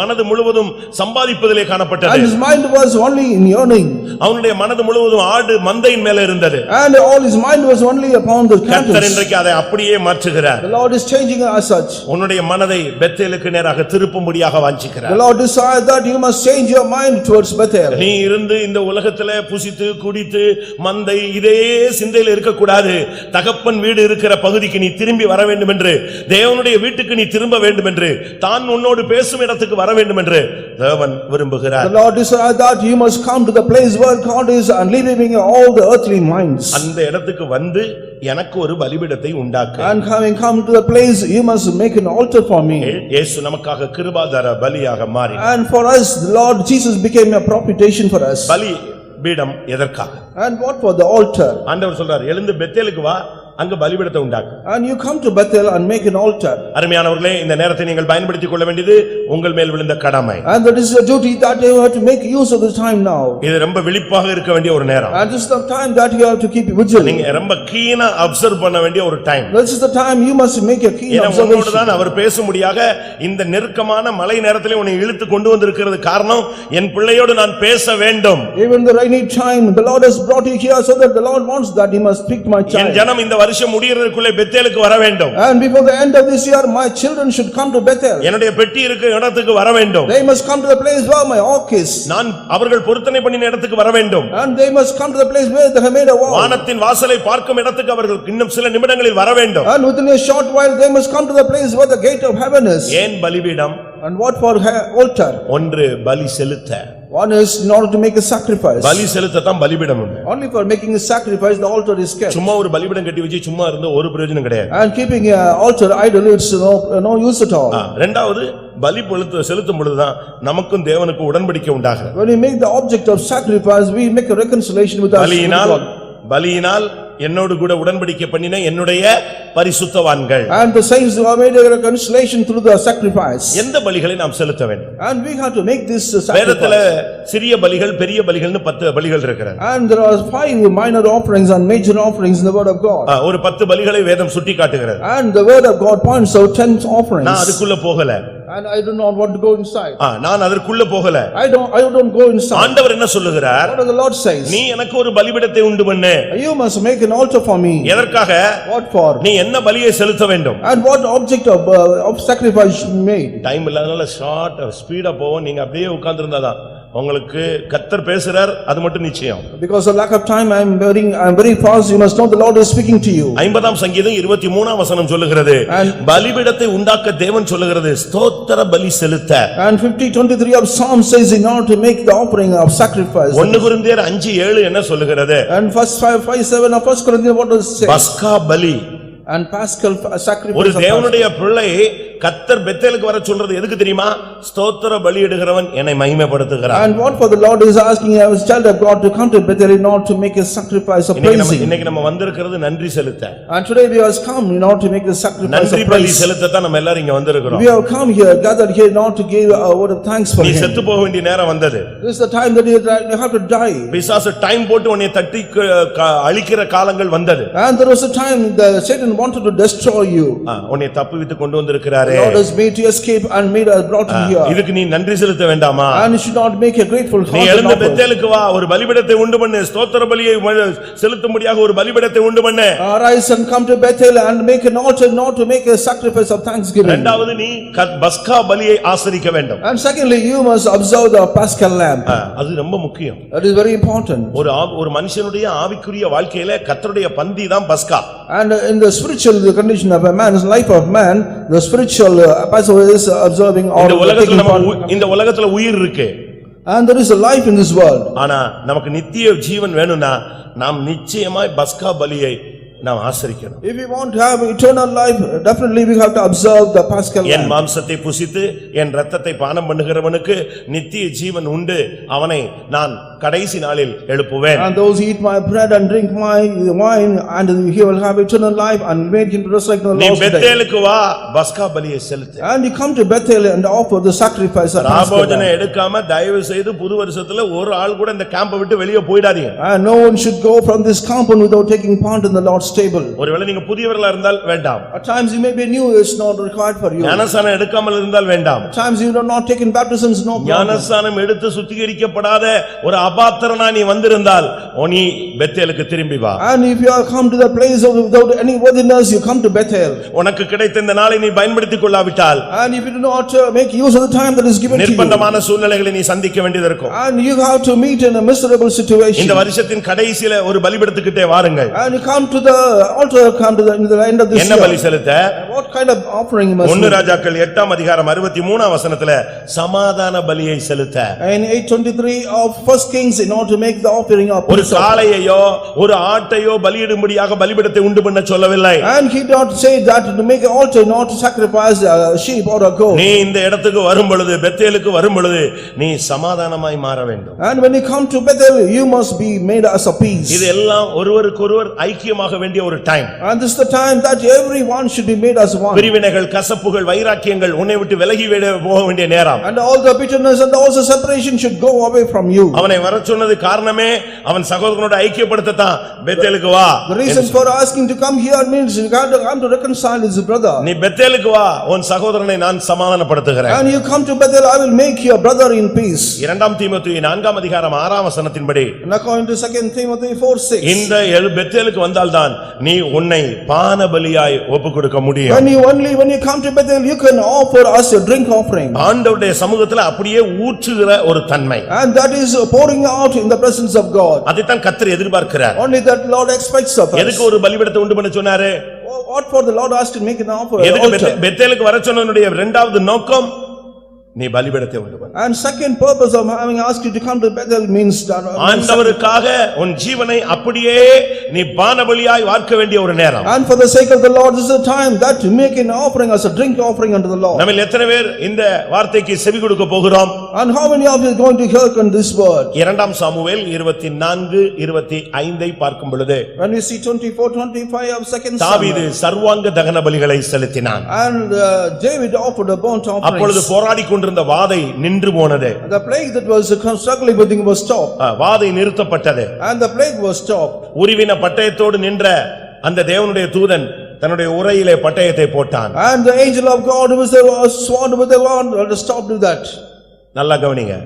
மனது முழுவதும் சம்பாதிப்பதிலே காணப்பட்டது. And his mind was only in earning. அவனுடைய மனது முழுவதும் ஆடு மந்தையின் மேல இருந்தது. And all his mind was only upon the cattle. கர்த்தர் இன்றைக்கு அதை அப்படியே மாற்றுகிறார். The Lord is changing as such. உன்னுடைய மனதை பெத்தேலுக்கு நேராக திருப்பும்படியாக வாஞ்சிக்கிறார். The Lord desires that you must change your mind towards Bethel. நீ இருந்து இந்த உலகத்திலே புசித்து குடித்து மந்தை இதே சிந்தையில் இருக்க கூடாது. தகப்பன் வீடு இருக்கிற பகுதிக்கு நீ திரும்பி வர வேண்டும் என்று, தேவனுடைய வீட்டுக்கு நீ திரும்ப வேண்டும் என்று, தான் உன்னோடு பேசும் இடத்துக்கு வர வேண்டும் என்று தேவன் விரும்புகிறார். The Lord desires that you must come to the place where God is and leaving all the earthly minds. அந்த இடத்துக்கு வந்து எனக்கு ஒரு பலிபீடத்தை உண்டாக்கு. And having come to the place, you must make an altar for me. இயேசு நமக்காக கிருபாதார பலியாக மாறி. And for us, the Lord Jesus became a propitiation for us. பலி பீடம் எதற்காக? And what for the altar? ஆண்டவர் சொல்றார், எழுந்து பெத்தேலுக்கு வா, அங்க பலிபீடத்தை உண்டாக்கு. And you come to Bethel and make an altar. அருமையானவர்களே, இந்த நேரத்தை நீங்கள் பயன்படுத்திக் கொள்ள வேண்டியது உங்கள் மேல் விழுந்த கடமை. And that is your duty that you have to make use of the time now. இது ரொம்ப விழிப்பாக இருக்க வேண்டிய ஒரு நேரம். And this is the time that you have to keep vigilant. நீங்க ரொம்ப கீனா அப்சர்வ் பண்ண வேண்டிய ஒரு time. This is the time you must make a keen உங்களோடு observation. தான் அவர் பேசும்படியாக இந்த நெருக்கமான மழை நேரத்திலே உன்னை இழுத்து கொண்டு வந்திருக்கிறது காரணம், என் பிள்ளையோடு நான் பேச வேண்டும். Even the rainy time, the Lord has brought you here so that the Lord wants that he must speak to my N child. ஜனம் இந்த வருஷம் முடியறதுக்குள்ளே பெத்தேலுக்கு வர வேண்டும். And before the end of this year, my children should come to Bethel. என்னுடைய பெட்டி இருக்கிற இடத்துக்கு வர வேண்டும். They must come to the place where my ark is. நான் அவர்கள் பொருத்தனை பண்ணின இடத்துக்கு வர வேண்டும். And they must come to the place where they have made a wall. வானத்தின் வாசலை பார்க்கும் இடத்துக்கு அவர்கள் இன்னும் சில நிமிடங்களில் வர வேண்டும். And within a short while, they must come to the place where the gate of heaven is. ஏன் பலிபீடம்? And what for altar? ஒன்று பலி செலுத்த. One is in order to make a sacrifice. பலி செலுத்த தான் பலிபீடம் உண்டு. Only for making a sacrifice, the altar is kept. சும்மா ஒரு பலிபீடம் கட்டி வச்சு சும்மா இருந்த ஒரு பிரயோஜனம் கிடையாது. And keeping a altar idol, it's no use at all. இரண்டாவது, பலி செலுத்தும் பொழுதுதான் நமக்கும் தேவனுக்கும் உடன்படிக்கை உண்டாகிறது. When we make the object of sacrifice, we make a reconciliation with us. பலியினால் என்னோடு கூட உடன்படிக்கை பண்ணின என்னுடைய பரிசுத்தவான்கள். And the saints who have made a reconciliation through the sacrifice. எந்த பலிகளை நாம் செலுத்த வேண்டும்? And we have to make this sacrifice. வேதத்துல சிறிய பலிகள் பெரிய பலிகள்னு 10 பலிகள் இருக்கிறது. And there are 5 minor offerings and major offerings in the word of God. ஒரு 10 பலிகளை வேதம் சுட்டி காட்டுகிறது. And the word of God points out 10 offerings. நான் அதுக்குள்ள போகல. And I do not want to go inside. நான் அதற்குள்ள போகல. I don't go inside. ஆண்டவர் என்ன சொல்லுகிறார்? What does the Lord says? நீ எனக்கு ஒரு பலிபீடத்தை உண்டு பண்ணு. You must make an altar for me. எதற்காக? What for? நீ என்ன பலியை செலுத்த வேண்டும்? And what object of sacrifice should be made? Time இல்லாதனால ஷார்ட் ஸ்பீடா போவோம். நீங்க அப்படியே உட்கார்ந்திருந்தாதான் உங்களுக்கு கர்த்தர் பேசுறார், அது மட்டும் நிச்சயம். Because of lack of time, I am very fast. You must know the Lord is speaking to you. 50ஆம் சங்கீதம் 23ஆம் வசனம் சொல்லுகிறது, பலிபீடத்தை உண்டாக்க தேவன் சொல்லுகிறது ஸ்தோத்திர பலி செலுத்த. And 50:23 of Psalm says in order to make the offering of sacrifice. 1 கொரிந்தியர் 5:7 என்ன சொல்லுகிறது? And first 5:7 of 1 Corinthians what does it say? பஸ்கா பலி. And Paschal sacrifice. ஒரு தேவனுடைய பிள்ளை கர்த்தர் பெத்தேலுக்கு வர சொல்றது எதுக்கு தெரியுமா? ஸ்தோத்திர பலியிடுகிறவன் என்னை மகிமைப்படுத்துகிறான். And what for the Lord is asking a child of God to come to Bethel in order to make a sacrifice of praising. இன்னைக்கு நம்ம வந்திருக்கிறது நன்றி செலுத்த. And today we have come in order to make the sacrifice of praise. நன்றி பலி செலுத்த தான் நம்ம எல்லாரும் இங்க வந்திருக்கிறோம். We have come here, gathered here in order to give a word of thanks for நீ him. செத்து போக வேண்டிய நேரம் வந்தது. This is the time that you have to die. பிசாசு டைம் போட்டு உன்னை தட்டி அழிக்கிற காலங்கள் வந்தது. And there was a time the Satan wanted to destroy you. உன்னை தப்புவித்து கொண்டு வந்திருக்கிறாரே. The Lord has made to escape and made us brought you here. இதுக்கு நீ நன்றி செலுத்த வேண்டாமா? And you should not make a grateful heart. நீ எழுந்து பெத்தேலுக்கு வா, ஒரு பலிபீடத்தை உண்டு பண்ணு, ஸ்தோத்திர பலியை செலுத்தும்படியாக ஒரு பலிபீடத்தை உண்டு பண்ணு. Arise and come to Bethel and make an altar not to make a sacrifice of thanksgiving. இரண்டாவது, நீ பஸ்கா பலியை ஆசரிக்க வேண்டும். And secondly, you must observe the Paschal lamb. அது ரொம்ப முக்கியம். That is very important. ஒரு மனுஷனுடைய ஆவிக்குரிய வாழ்க்கையில கர்த்தருடைய பந்தி தான் பஸ்கா. And in the spiritual condition of a man's life of man, the spiritual Passover is observing all taking part. இந்த உலகத்துல உயிர் இருக்கு. And there is a life in this world. ஆனா நமக்கு நித்திய ஜீவன் வேணும்னா நாம் நிச்சயமாய் பஸ்கா பலியை நாம் ஆசரிக்கணும். If we want to have eternal life, definitely we have to observe the Paschal lamb. என் மாம்சத்தை புசித்து என் இரத்தத்தை பானம் பண்ணுகிறவனுக்கு நித்திய ஜீவன் உண்டு, அவனை நான் கடைசி நாளில் எழுப்புவேன். And those who eat my bread and drink my wine, and he will have eternal life and make him to resurrect on the நீ last day. பெத்தேலுக்கு வா, பஸ்கா பலியை செலுத்து. And you come to Bethel and offer the sacrifice of Paschal ராபோஜனை lamb. எடுக்காம தயவு செய்து புது வருஷத்துல ஒரு ஆள் கூட இந்த கேம்பை விட்டு வெளியே போயிடாதீங்க. And no one should go from this compound without taking part in the Lord's table. ஒருவேளை நீங்க புதியவர்களா இருந்தால் வேண்டாம். At times you may be new, it's not required for you. ஞானஸ்நானம் எடுக்காமல் இருந்தால் வேண்டாம். At times you have not taken baptisms, no problem. ஞானஸ்நானம் எடுத்து சுத்திகரிக்கப்படாத ஒரு அபாத்திரனா நீ வந்திருந்தால் நீ பெத்தேலுக்கு திரும்பி வா. And if you have come to the place without any worthiness, you come to Bethel. உனக்கு கிடைத்த இந்த நாளை நீ பயன்படுத்திக் கொள்ளாவிட்டால், And if you do not make use of the time that is given to you, நிர்பந்தமான சூழ்நிலைகளை நீ சந்திக்க வேண்டியது இருக்கும். and you have to meet in a miserable situation. இந்த வருஷத்தின் கடைசியில ஒரு பலிபீடத்துக்கிட்டே வாருங்கள். And you come to the altar, come to the end of this என்ன year. பலி செலுத்த? What kind of offering must ஒன்னு we? ராஜாக்கள் 8ஆம் அதிகாரம் 63ஆம் வசனத்துல சமாதான பலியை செலுத்த In 8:23 of First Kings, in order to make the offering of ஒரு peace offering. காளையையோ ஒரு ஆட்டையோ பலியிடும்படியாக பலிபீடத்தை உண்டு பண்ண சொல்லவில்லை. And he did not say that to make an altar, not to sacrifice a sheep or a goat. நீ இந்த இடத்துக்கு வரும் பொழுது பெத்தேலுக்கு வரும் பொழுது நீ சமாதானமாய் மாற வேண்டும். And when you come to Bethel, you must be made as a peace. இது எல்லாம் ஒருவருக்கொருவர் ஐக்கியமாக வேண்டிய ஒரு time. And this is the time that everyone should be made as one. பிரிவினைகள் கசப்புகள் வைராக்கியங்கள் உன்னை விட்டு விலகி போக வேண்டிய நேரம். And all the bitterness and also separation should go away from you. அவனை வர சொன்னது காரணமே அவன் சகோதரனோட ஐக்கியப்படுத்தத்தான் பெத்தேலுக்கு வா. The reason for asking to come here means you got to come to reconcile his brother. நீ பெத்தேலுக்கு வா உன் சகோதரனை நான் சமாதானப்படுத்துகிறேன். And you come to Bethel, I will make your brother in peace. 2 தீமோத்தேயு 4ஆம் அதிகாரம் 6ஆம் வசனத்தின்படி And according to 2 Timothy 4:6. இந்த பெத்தேலுக்கு வந்தால்தான் நீ உன்னை பானபலியாய் ஒப்புக்கொடுக்க முடியும். When you come to Bethel, you can offer us a drink offering. ஆண்டவருடைய சமூகத்துல அப்படியே ஊற்றுகிற ஒரு தன்மை. And that is pouring out in the presence of God. அதைத்தான் கர்த்தர் எதிர்பார்க்கிறார். Only that Lord expects of us. எதுக்கு ஒரு பலிபீடத்தை உண்டு பண்ண சொன்னாரு? What for the Lord asked to make an offer? எதுக்கு பெத்தேலுக்கு வர சொன்னதுடைய இரண்டாவது நோக்கம் நீ பலிபீடத்தை உண்டு பண்ணு. And second purpose of having asked you to come to Bethel means that ஆண்டவருக்காக உன் ஜீவனை அப்படியே நீ பானபலியாய் வார்க்க வேண்டிய ஒரு நேரம். and for the sake of the Lord, this is the time that to make an offering as a drink offering unto the Lord. நம்மில் எத்தனை பேர் இந்த வார்த்தைக்கு செவி கொடுக்க போகிறோம்? And how many of you are going to hearken this word? 2 Samuel 24:25 பார்க்கும் பொழுது When we see 24:25 of 2 தாவீது Samuel, சர்வாங்க தகன பலிகளை செலுத்தினான். and David offered a burnt அப்பொழுது offering. போராடி கொண்டிருந்த வாதை நின்று போனது. The plague that was struggling with him was stopped. வாதை நிறுத்தப்பட்டது. And the plague was stopped. உருவின பட்டயத்தோடு நின்ற அந்த தேவனுடைய தூதன் தன்னுடைய உரையிலே பட்டயத்தை போட்டான். And the angel of God was the sword with the wand stopped that. நல்லா கவனிங்க.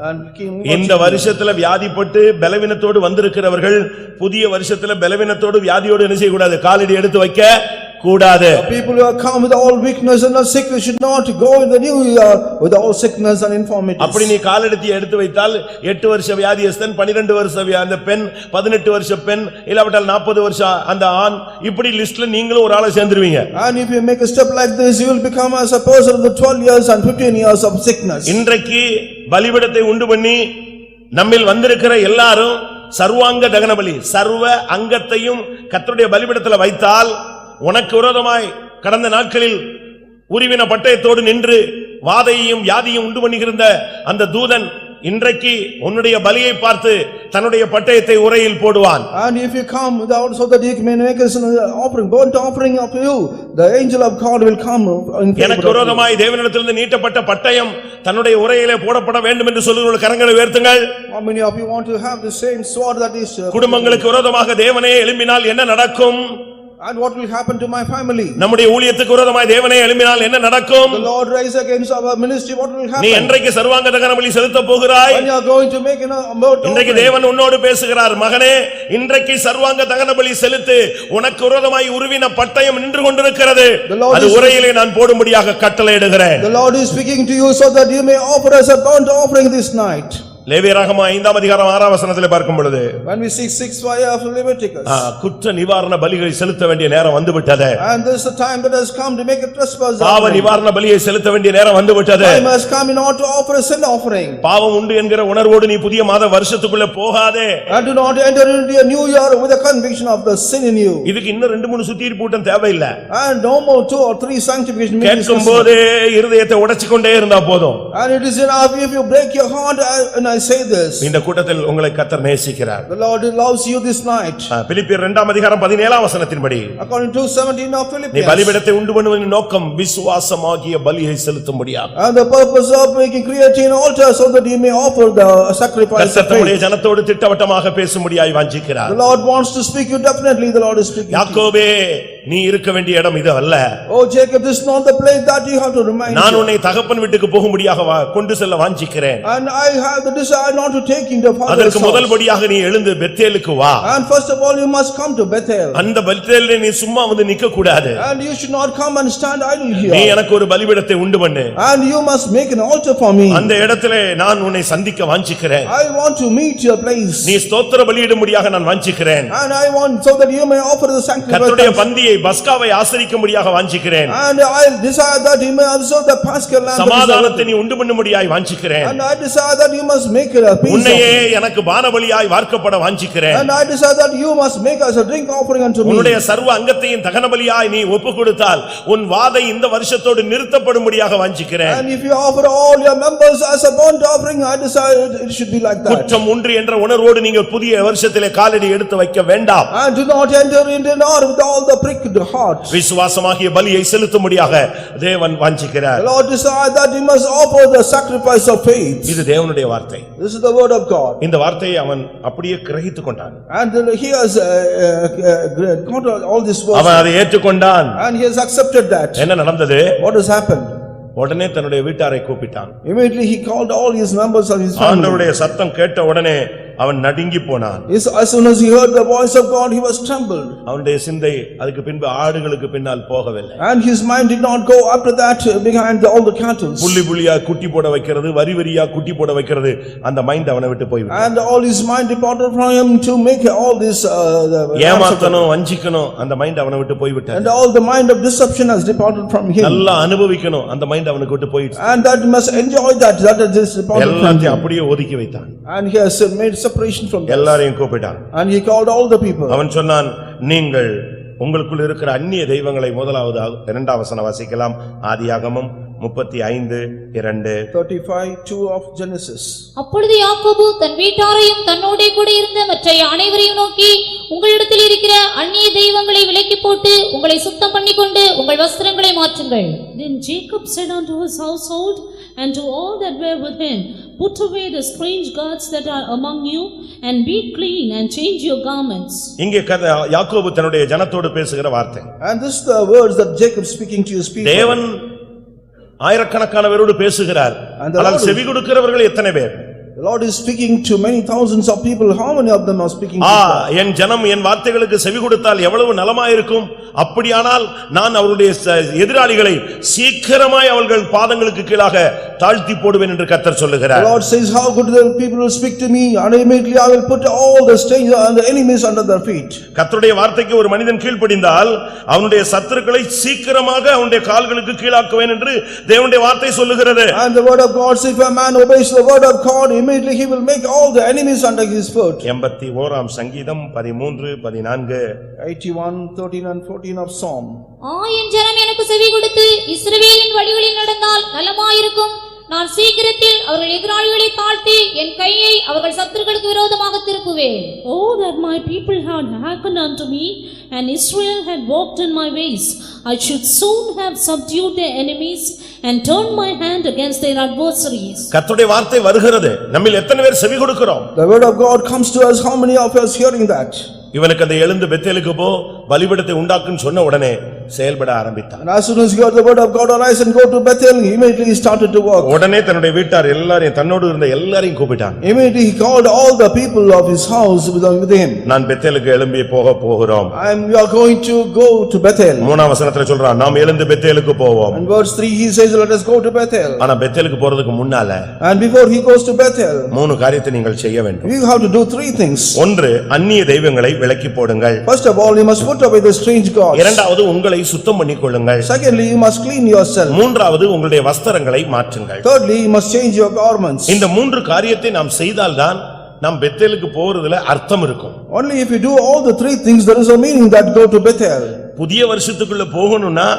And King இந்த வருஷத்துல வியாதிப்பட்டு பலவீனத்தோடு வந்திருக்கிறவர்கள் புதிய வருஷத்துல பலவீனத்தோடு வியாதியோடு என்ன செய்யக்கூடாது? காலடி எடுத்து வைக்க கூடாது. people who have come with all weakness and sick should not go in the new year with all sickness and infirmities. அப்படி நீ காலடி எடுத்து வைத்தால் 8 வருஷ வியாதியஸ்தன் 12 வருஷ அந்த பெண் 18 வருஷ பெண் இல்லாவிட்டால் 40 வருஷ அந்த ஆண் இப்படி லிஸ்ட்ல நீங்களும் ஒரு ஆளை சேர்ந்துருவீங்க. And if you make a step like this, you will become as a person of the 12 years and 15 years of sickness. இன்றைக்கு பலிபீடத்தை உண்டு பண்ணி நம்மில் வந்திருக்கிற எல்லாரும் சர்வாங்க தகனபலி சர்வ அங்கத்தையும் கர்த்தருடைய பலிபீடத்துல வைத்தால் உனக்கு விரோதமாய் கடந்த நாட்களில் உருவின பட்டயத்தோடு நின்று வாதையையும் வியாதியும் உண்டு பண்ணுகிற அந்த தூதன் இன்றைக்கு உன்னுடைய பலியை பார்த்து தன்னுடைய பட்டயத்தை உரையில் போடுவான். And if you come without so that you may make us an offering, burnt offering of you, the angel of God will come in favor எனக்கு of you. விரோதமாய் தேவனிடத்திலிருந்து நீட்டப்பட்ட பட்டயம் தன்னுடைய உரையிலே போடப்பட வேண்டும் என்று சொல்லுகிற கரங்களை உயர்த்துங்கள். How many of you want to have the same sword that is குடும்பங்களுக்கு விரோதமாக தேவனே எழும்பினால் என்ன நடக்கும்? and what will happen to my family? நம்முடைய ஊழியத்துக்கு விரோதமாய் தேவனே எழும்பினால் என்ன நடக்கும்? The Lord rise against our ministry, what will happen? நீ என்றைக்கு சர்வாங்க தகனபலி செலுத்த போகிறாய்? When you are going to make an burnt இன்றைக்கு offering. தேவன் உன்னோடு பேசுகிறார், மகனே இன்றைக்கு சர்வாங்க தகனபலி செலுத்து, உனக்கு விரோதமாய் உருவின பட்டயம் நின்று கொண்டிருக்கிறது, அது உரையிலே நான் போடும்படியாக கட்டளையிடுகிறேன். The Lord is speaking to you so that you may offer us a burnt offering this night. லேவியராகமம் 5ஆம் அதிகாரம் 6ஆம் வசனத்திலே பார்க்கும் பொழுது When we see 6:5 of Leviticus. குற்ற நிவாரண பலிகளை செலுத்த வேண்டிய நேரம் வந்துவிட்டது. And this is the time that has come to make a trespass பாவ offering. நிவாரண பலியை செலுத்த வேண்டிய நேரம் வந்துவிட்டது. Time has come in order to offer a sin offering. பாவம் உண்டு என்கிற உணர்வோடு நீ புதிய மாத வருஷத்துக்குள்ள போகாதே. And do not enter into a new year with a conviction of the sin in you. இதுக்கு இன்னும் 2-3 சுத்திகரிப்பு கூட்டம் தேவையில்லை. And no more 2 or 3 sanctification meetings. கேட்கும்போதே இருதயத்தை உடைச்சிக்கொண்டே இருந்தா போதும். And it is enough if you break your heart and I say this. இந்த கூட்டத்தில் உங்களை கர்த்தர் நேசிக்கிறார். The Lord loves you this night. பிலிப்பியர் 2ஆம் அதிகாரம் 17ஆம் வசனத்தின்படி According to 17 of நீ Philippians. பலிபீடத்தை உண்டு பண்ணுவதின் நோக்கம் விசுவாசமாகிய பலியை செலுத்தும்படியாக. And the purpose of making creating an altar so that you may offer the sacrifice of கர்த்தர் தம்முடைய faith. ஜனத்தோடு திட்டவட்டமாக பேசும்படியாய் வாஞ்சிக்கிறார். The Lord wants to speak you definitely, the Lord is speaking to you. யாக்கோபே நீ இருக்க வேண்டிய இடம் இது அல்ல. Oh Jacob, this is not the place that you have to remind நான் you. உன்னை தகப்பன் வீட்டுக்கு போகும்படியாக கொண்டு செல்ல வாஞ்சிக்கிறேன். And I have the desire not to take into father's அதற்கு முதல் house. படியாக நீ எழுந்து பெத்தேலுக்கு வா. And first of all, you must come to Bethel. அந்த பெத்தேலிலே நீ சும்மா வந்து நிக்க கூடாது. And you should not come and stand idle நீ here. எனக்கு ஒரு பலிபீடத்தை உண்டு பண்ணு. And you must make an altar for me. அந்த இடத்திலே நான் உன்னை சந்திக்க வாஞ்சிக்கிறேன். I want to meet your place. நீ ஸ்தோத்திர பலியிடும்படியாக நான் வாஞ்சிக்கிறேன். And I want so that you may offer the sacrifice. கர்த்தருடைய பந்தியை பஸ்காவை ஆசரிக்கும்படியாக வாஞ்சிக்கிறேன். And I desire that you may observe the Paschal lamb. சமாதானத்தை நீ உண்டு பண்ணும்படியாய் வாஞ்சிக்கிறேன். And I desire that you must make it a peace உன்னையே offering. எனக்கு பானபலியாய் வார்க்கப்பட வாஞ்சிக்கிறேன். And I desire that you must make us a drink offering unto me. உன்னுடைய சர்வ அங்கத்தையும் தகனபலியாய் நீ ஒப்புக் கொடுத்தால் உன் வாதை இந்த வருஷத்தோடு நிறுத்தப்படும்படியாக வாஞ்சிக்கிறேன். And if you offer all your members as a burnt offering, I desire it should be like that. குற்றம் ஒன்று என்ற உணர்வோடு நீங்கள் புதிய வருஷத்திலே காலடி எடுத்து வைக்க வேண்டாம். And do not enter into nor with all the pricked heart. விசுவாசமாகிய பலியை செலுத்தும்படியாக தேவன் வாஞ்சிக்கிறார். The Lord desire that you must offer the sacrifice of faith. இது தேவனுடைய வார்த்தை. This is the word of God. இந்த வார்த்தையை அவன் அப்படியே கிரகித்துக் கொண்டான். And he has got all this words. அவன் அதை ஏற்றுக்கொண்டான். And he has accepted that. என்ன நடந்தது? What has happened? உடனே தன்னுடைய வீட்டாரை கூப்பிட்டான். Immediately he called all his members of his family. ஆண்டவருடைய சத்தம் கேட்ட உடனே அவன் நடுங்கி போனான். As soon as he heard the voice of God, he was trembled. அவனுடைய சிந்தை அதுக்கு பின்பு ஆடுகளுக்கு பின்னால் போகவில்லை. And his mind did not go after that behind all the cattle. புள்ளி புள்ளியா குட்டி போட வைக்கிறது, வரி வரியா குட்டி போட வைக்கிறது, அந்த மைண்ட் அவனை விட்டு போய்விட்டது. And all his mind departed from him to make all this ஏமாத்தணும், வஞ்சிக்கணும், அந்த மைண்ட் அவனை விட்டு போய்விட்டது. and all the mind of deception has departed from him. நல்லா அனுபவிக்கணும், அந்த மைண்ட் அவனுக்கு விட்டு போயிடுச்சு. And that must enjoy that has just departed from எல்லாத்தையும் him. அப்படியே ஒதுக்கி வைத்தான். And he has made separation from them. எல்லாரையும் கூப்பிட்டான். And he called all the people. அவன் சொன்னான், நீங்கள் உங்களுக்குள் இருக்கிற அந்நிய தெய்வங்களை முதலாவது இரண்டாம் வசனம் வாசிக்கலாம். ஆதியாகமம் 35:2. 35:2 of Genesis. அப்பொழுது யாக்கோபு தன் வீட்டாரையும் தன்னோடே கூட இருந்த மற்ற அனைவரையும் நோக்கி, உங்களிடத்தில் இருக்கிற அந்நிய தெய்வங்களை விலக்கி போட்டு உங்களை சுத்தம் பண்ணிக்கொண்டு உங்கள் வஸ்திரங்களை மாற்றுங்கள். Then Jacob said unto his household and to all that were with him, put away the strange gods that are among you, and be clean and change your garments. இங்கே யாக்கோபு தன்னுடைய ஜனத்தோடு பேசுகிற வார்த்தை. And this is the words that Jacob speaking to his people. தேவன் ஆயிரக்கணக்கானவரோடு பேசுகிறார். ஆனால் செவி கொடுக்கிறவர்கள் எத்தனை பேர்? The Lord is speaking to many thousands of people. How many of them are speaking to God? என் ஜனம் என் வார்த்தைகளுக்கு செவி கொடுத்தால் எவ்வளவு நலமாயிருக்கும். அப்படியானால் நான் அவருடைய எதிராளிகளை சீக்கிரமாய் அவர்கள் பாதங்களுக்கு கீழாக தாழ்த்தி போடுவேன் என்று கர்த்தர் சொல்லுகிறார். The Lord says, how good the people will speak to me, and immediately I will put all the strangers and the enemies under their feet. கர்த்தருடைய வார்த்தைக்கு ஒரு மனிதன் கீழ்ப்படிந்தால் அவனுடைய சத்துருக்களை சீக்கிரமாக அவனுடைய கால்களுக்கு கீழாக்குவேன் என்று தேவனுடைய வார்த்தை சொல்லுகிறது. And the word of God says, if a man obeys the word of God, immediately he will make all the enemies under his foot. 81 சங்கீதம் 13:14. 81:13 and 14 of Psalm. என் ஜனம் எனக்கு செவி கொடுத்து இஸ்ரவேலின் வழிகளில் நடந்தால் நலமாயிருக்கும். நான் சீக்கிரத்தில் அவர்கள் எதிராளிகளை தாழ்த்தி என் கையை அவர்கள் சத்துருக்களுக்கு விரோதமாக திருப்புவேன். Oh, that my people had hearkened unto me, and Israel had walked in my ways, I should soon have subdued their enemies and turned my hand against their adversaries. கர்த்தருடைய வார்த்தை வருகிறது. நம்மில் எத்தனை பேர் செவி கொடுக்கிறோம்? The word of God comes to us. How many of us hearing that? இவனுக்கு அந்த எழுந்து பெத்தேலுக்கு போ, பலிபீடத்தை உண்டாக்குன்னு சொன்ன உடனே செயல்பட ஆரம்பித்தான். And as soon as he heard the word of God, arise and go to Bethel, immediately he started to work. உடனே தன்னுடைய வீட்டார் எல்லாரையும் தன்னோடு இருந்த எல்லாரையும் கூப்பிட்டான். Immediately he called all the people of his house with him. நான் பெத்தேலுக்கு எழும்பி போகிறோம். We are going to go to Bethel. 3ஆம் வசனத்துல சொல்றான், நாம் எழுந்து பெத்தேலுக்கு போவோம். And verse 3 he says, let us go to Bethel. ஆனா பெத்தேலுக்கு போறதுக்கு முன்னால And before he goes to Bethel, 3 காரியத்தை நீங்கள் செய்ய வேண்டும். you have to do 3 things. ஒன்று, அந்நிய தெய்வங்களை விலக்கி போடுங்கள். First of all, you must put away the strange gods. இரண்டாவது, உங்களை சுத்தம் பண்ணிக்கொள்ளுங்கள். Secondly, you must clean yourself. மூன்றாவது, உங்களுடைய வஸ்திரங்களை மாற்றுங்கள். Thirdly, you must change your garments. இந்த 3 காரியத்தை நாம் செய்தால்தான் நாம் பெத்தேலுக்கு போறதுல அர்த்தம் இருக்கும். Only if you do all the 3 things, there is a meaning that go to Bethel. புதிய வருஷத்துக்குள்ள போகணும்னா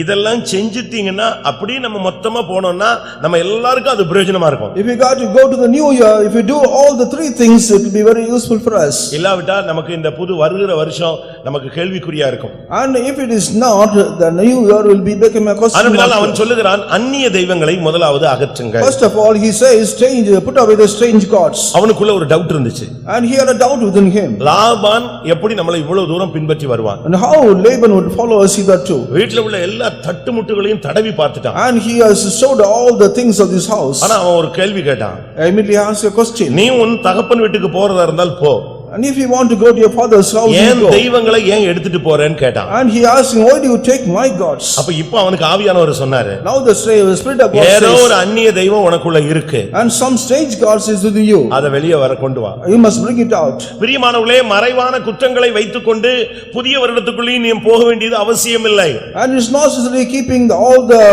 இதெல்லாம் செஞ்சிட்டீங்கன்னா அப்படியே நம்ம மொத்தமா போனோம்னா நம்ம எல்லாருக்கும் அது பிரயோஜனமா இருக்கும். If you got to go to the new year, if you do all the 3 things, it will be very useful for us. இல்லாவிட்டா நமக்கு இந்த புது வருகிற வருஷம் நமக்கு கேள்விக்குறியா இருக்கும். And if it is not, the new year will be become a question. அதனால அவன் சொல்லுகிறான், அந்நிய தெய்வங்களை முதலாவது அகற்றுங்கள். First of all, he says, put away the strange gods. அவனுக்குள்ள ஒரு டவுட் இருந்துச்சு. And he had a doubt within him. Laban எப்படி நம்மளை இவ்வளவு தூரம் பின்பற்றி வருவான்? And how Laban would follow us hitherto. வீட்ல உள்ள எல்லா தட்டுமுட்டுகளையும் தடவி பார்த்துட்டான். And he has showed all the things of this house. ஆனா அவன் ஒரு கேள்வி கேட்டான். I immediately asked a question. நீ உன் தகப்பன் வீட்டுக்கு போறதா இருந்தால் போ. And if you want to go to your father's house, you ஏன் go. தெய்வங்களை ஏன் எடுத்துட்டு போறேன்னு கேட்டான். And he asked him, why do you take my gods? அப்ப இப்போ அவனுக்கு ஆவியானவர் சொன்னாரு, Now the spirit of God ஏதோ ஒரு says, அந்நிய தெய்வம் உனக்குள்ள இருக்கு, and some strange gods is within you. அத வெளியே வர கொண்டு வா. You must bring it out. பிரியமானவர்களே, மறைவான குற்றங்களை வைத்துக்கொண்டு புதிய வருடத்துக்குள்ளே நீ போக வேண்டியது அவசியமில்லை. And it's not necessarily keeping all the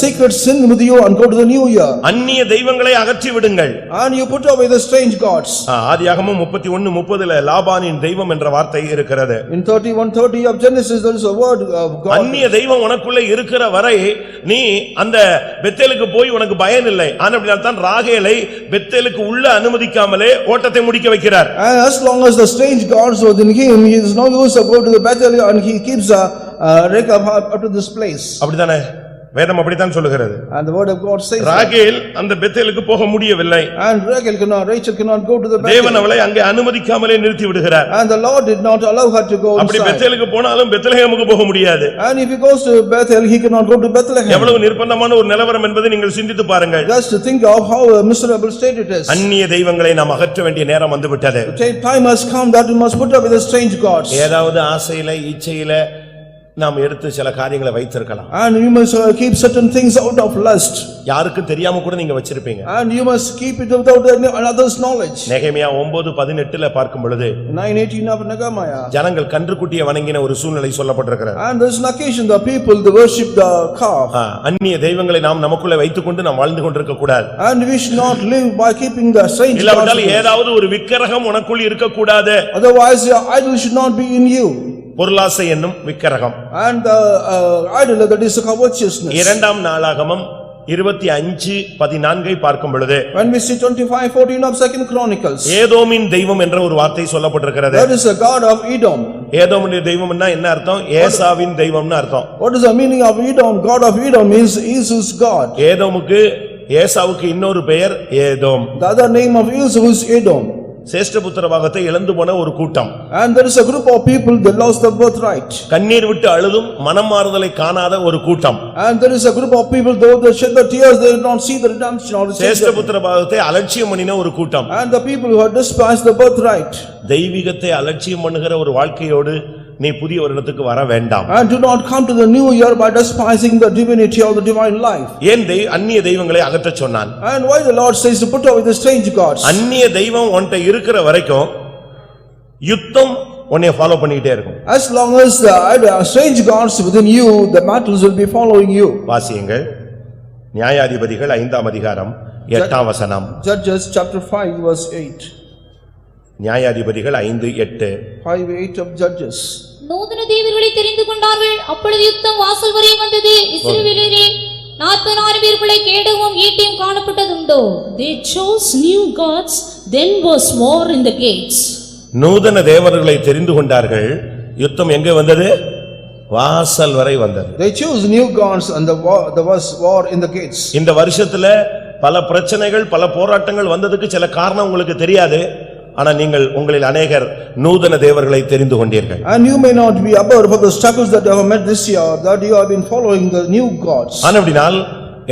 secret sin with you and go to the new year. அந்நிய தெய்வங்களை அகற்றி விடுங்கள். And you put away the strange gods. ஆதியாகமம் 31:30 லாபானின் தெய்வம் என்ற வார்த்தை இருக்கிறது. In 31:30 of Genesis there is a word of God. அந்நிய தெய்வம் உனக்குள்ள இருக்கிற வரை நீ அந்த பெத்தேலுக்கு போய் உனக்கு பயன் இல்லை. ஆனபடியால் தான் ராகேலை பெத்தேலுக்கு உள்ள அனுமதிக்காமலே ஓட்டத்தை முடிக்க வைக்கிறார். And as long as the strange gods were in him, he is no use to go to the battle, and he keeps Rechab up to this place. அப்படிதானே வேதம் அப்படித்தான் சொல்லுகிறது. And the word of God says ராகேல் அந்த பெத்தேலுக்கு போக முடியவில்லை. And Rachel cannot go to the battle. தேவன் அவளை அங்கே அனுமதிக்காமலே நிறுத்தி விடுகிறார். And the Lord did not allow her to go அப்படி inside. பெத்தேலுக்கு போனாலும் பெத்லெகேமுக்கு போக முடியாது. And if he goes to Bethel, he cannot go to Bethlehem. எவ்வளவு நிர்பந்தமான ஒரு நிலவரம் என்பதை நீங்கள் சிந்தித்து பாருங்கள். Just to think of how a miserable state it is. அந்நிய தெய்வங்களை நாம் அகற்ற வேண்டிய நேரம் வந்துவிட்டது. Time has come that we must put away the strange gods. ஏதாவது ஆசையில இச்சையில நாம் எடுத்து சில காரியங்களை வைத்திருக்கலாம். And you must keep certain things out of lust. யாருக்கும் தெரியாம கூட நீங்க வச்சிருப்பீங்க. And you must keep it without another's knowledge. நெகேமியா 9:18 பார்க்கும் பொழுது 9:18 of Nehemiah. ஜனங்கள் கன்றுக்குட்டியை வணங்கின ஒரு சூழ்நிலை சொல்லப்பட்டிருக்கிறது. And there is an occasion the people they worship the calf. அந்நிய தெய்வங்களை நாம் நமக்குள்ள வைத்துக்கொண்டு நாம் வாழ்ந்து கொண்டிருக்க கூடாது. And we should not live by keeping the strange gods. இல்லாவிட்டால் ஏதாவது ஒரு விக்கிரகம் உனக்குள் இருக்க கூடாது. Otherwise your idol should not be in you. பொருளாசை என்னும் விக்கிரகம். And the idol that is covetousness. இரண்டாம் நாளாகமம் 25:14 பார்க்கும் பொழுது When we see 25:14 of Second Chronicles. ஏதோமின் தெய்வம் என்ற ஒரு வார்த்தை சொல்லப்பட்டிருக்கிறது. That is a god of Edom. ஏதோமுடைய தெய்வம்னா என்ன அர்த்தம்? ஏசாவின் தெய்வம்னு அர்த்தம். What is the meaning of Edom? God of Edom means Esau's god. ஏதோமுக்கு ஏசாவுக்கு இன்னொரு பெயர் Edom. The other name of Esau is Edom. சேஷ்டபுத்திர பாகத்தை இழந்து போன ஒரு கூட்டம். And there is a group of people that lost their birthright. கண்ணீர் விட்டு அழுதும் மனம் மாறுதலை காணாத ஒரு கூட்டம். And there is a group of people though they shed their tears they did not see the redemption or the சேஷ்டபுத்திர பாகத்தை அலட்சியம் பண்ணின ஒரு கூட்டம். And the people who had despised the birthright. தெய்வீகத்தை அலட்சியம் பண்ணுகிற ஒரு வாழ்க்கையோடு நீ புதிய வருடத்துக்கு வர வேண்டாம். And do not come to the new year by despising the divinity or the divine life. ஏன் அந்நிய தெய்வங்களை அகற்றச் சொன்னான்? And why the Lord says to put away the strange gods? அந்நிய தெய்வம் உன்கிட்ட இருக்கிற வரைக்கும் யுத்தம் உன்னை ஃபாலோ பண்ணிட்டே இருக்கும். As long as the strange gods within you, the battles will be following you. வாசியுங்கள். நியாயாதிபதிகள் 5ஆம் அதிகாரம் 8ஆம் வசனம். Judges chapter 5 verse 8. நியாயாதிபதிகள் 5:8. 5:8 of Judges. நூதன தேவர்களை தெரிந்து கொண்டார்கள். அப்பொழுது யுத்தம் வாசல் வரை வந்தது. இஸ்ரவேலரே 40,000 பேர்களை கேடவும் ஈட்டியும் காணப்பட்டதுண்டோ? They chose new gods, then was war in the gates. நூதன தேவர்களை தெரிந்து கொண்டார்கள். யுத்தம் எங்கே வந்தது? வாசல் வரை வந்தது. They chose new gods and there was war in the gates. இந்த வருஷத்துல பல பிரச்சனைகள் பல போராட்டங்கள் வந்ததுக்கு சில காரணம் உங்களுக்கு தெரியாது. ஆனா நீங்கள் உங்களில் அநேகர் நூதன தேவர்களை தெரிந்து கொண்டீர்கள். And you may not be aware of the struggles that you have met this year, that you have been following the new gods. ஆனபடினால்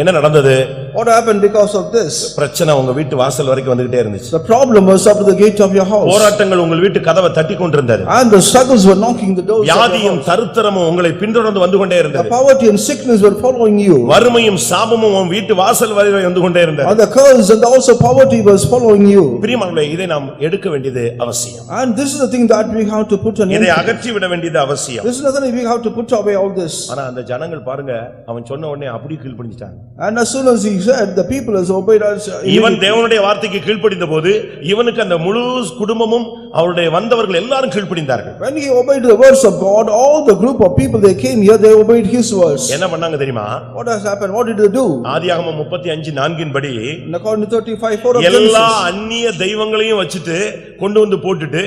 என்ன நடந்தது? What happened because of this? பிரச்சனை உங்க வீட்டு வாசல் வரைக்கும் வந்துட்டே இருந்துச்சு. The problem was up to the gate of your house. போராட்டங்கள் உங்கள் வீட்டு கதவை தட்டி கொண்டிருந்தது. And the struggles were knocking the doors of your வியாதியும் house. தரித்திரமும் உங்களை பின்தொடர்ந்து வந்து கொண்டே The இருந்தது. poverty and sickness were following you. வறுமையும் சாபமும் உன் வீட்டு வாசல் வரை வந்து கொண்டே இருந்தது. And the curse and also poverty was following you. பிரியமானவர்களே, இதை நாம் எடுக்க வேண்டியது அவசியம். And this is the thing that we have to put an end இதை to. அகற்றி விட வேண்டியது அவசியம். This is nothing we have to put away all this. ஆனா அந்த ஜனங்கள் பாருங்க, அவன் சொன்ன உடனே அப்படியே கீழ்ப்படிஞ்சிட்டாங்க. And as soon as he said, the people has obeyed us. இவன் தேவனுடைய வார்த்தைக்கு கீழ்ப்படிந்த போது இவனுக்கு அந்த முழு குடும்பமும் அவருடைய வந்தவர்கள் எல்லாரும் கீழ்ப்படிந்தார்கள். When he obeyed the words of God, all the group of people they came here, they obeyed his words. என்ன பண்ணாங்க தெரியுமா? What has happened? What did they do? ஆதியாகமம் 35:4 படி According to 35:4 of எல்லா Genesis. அந்நிய தெய்வங்களையும் வச்சிட்டு கொண்டு வந்து போட்டுட்டு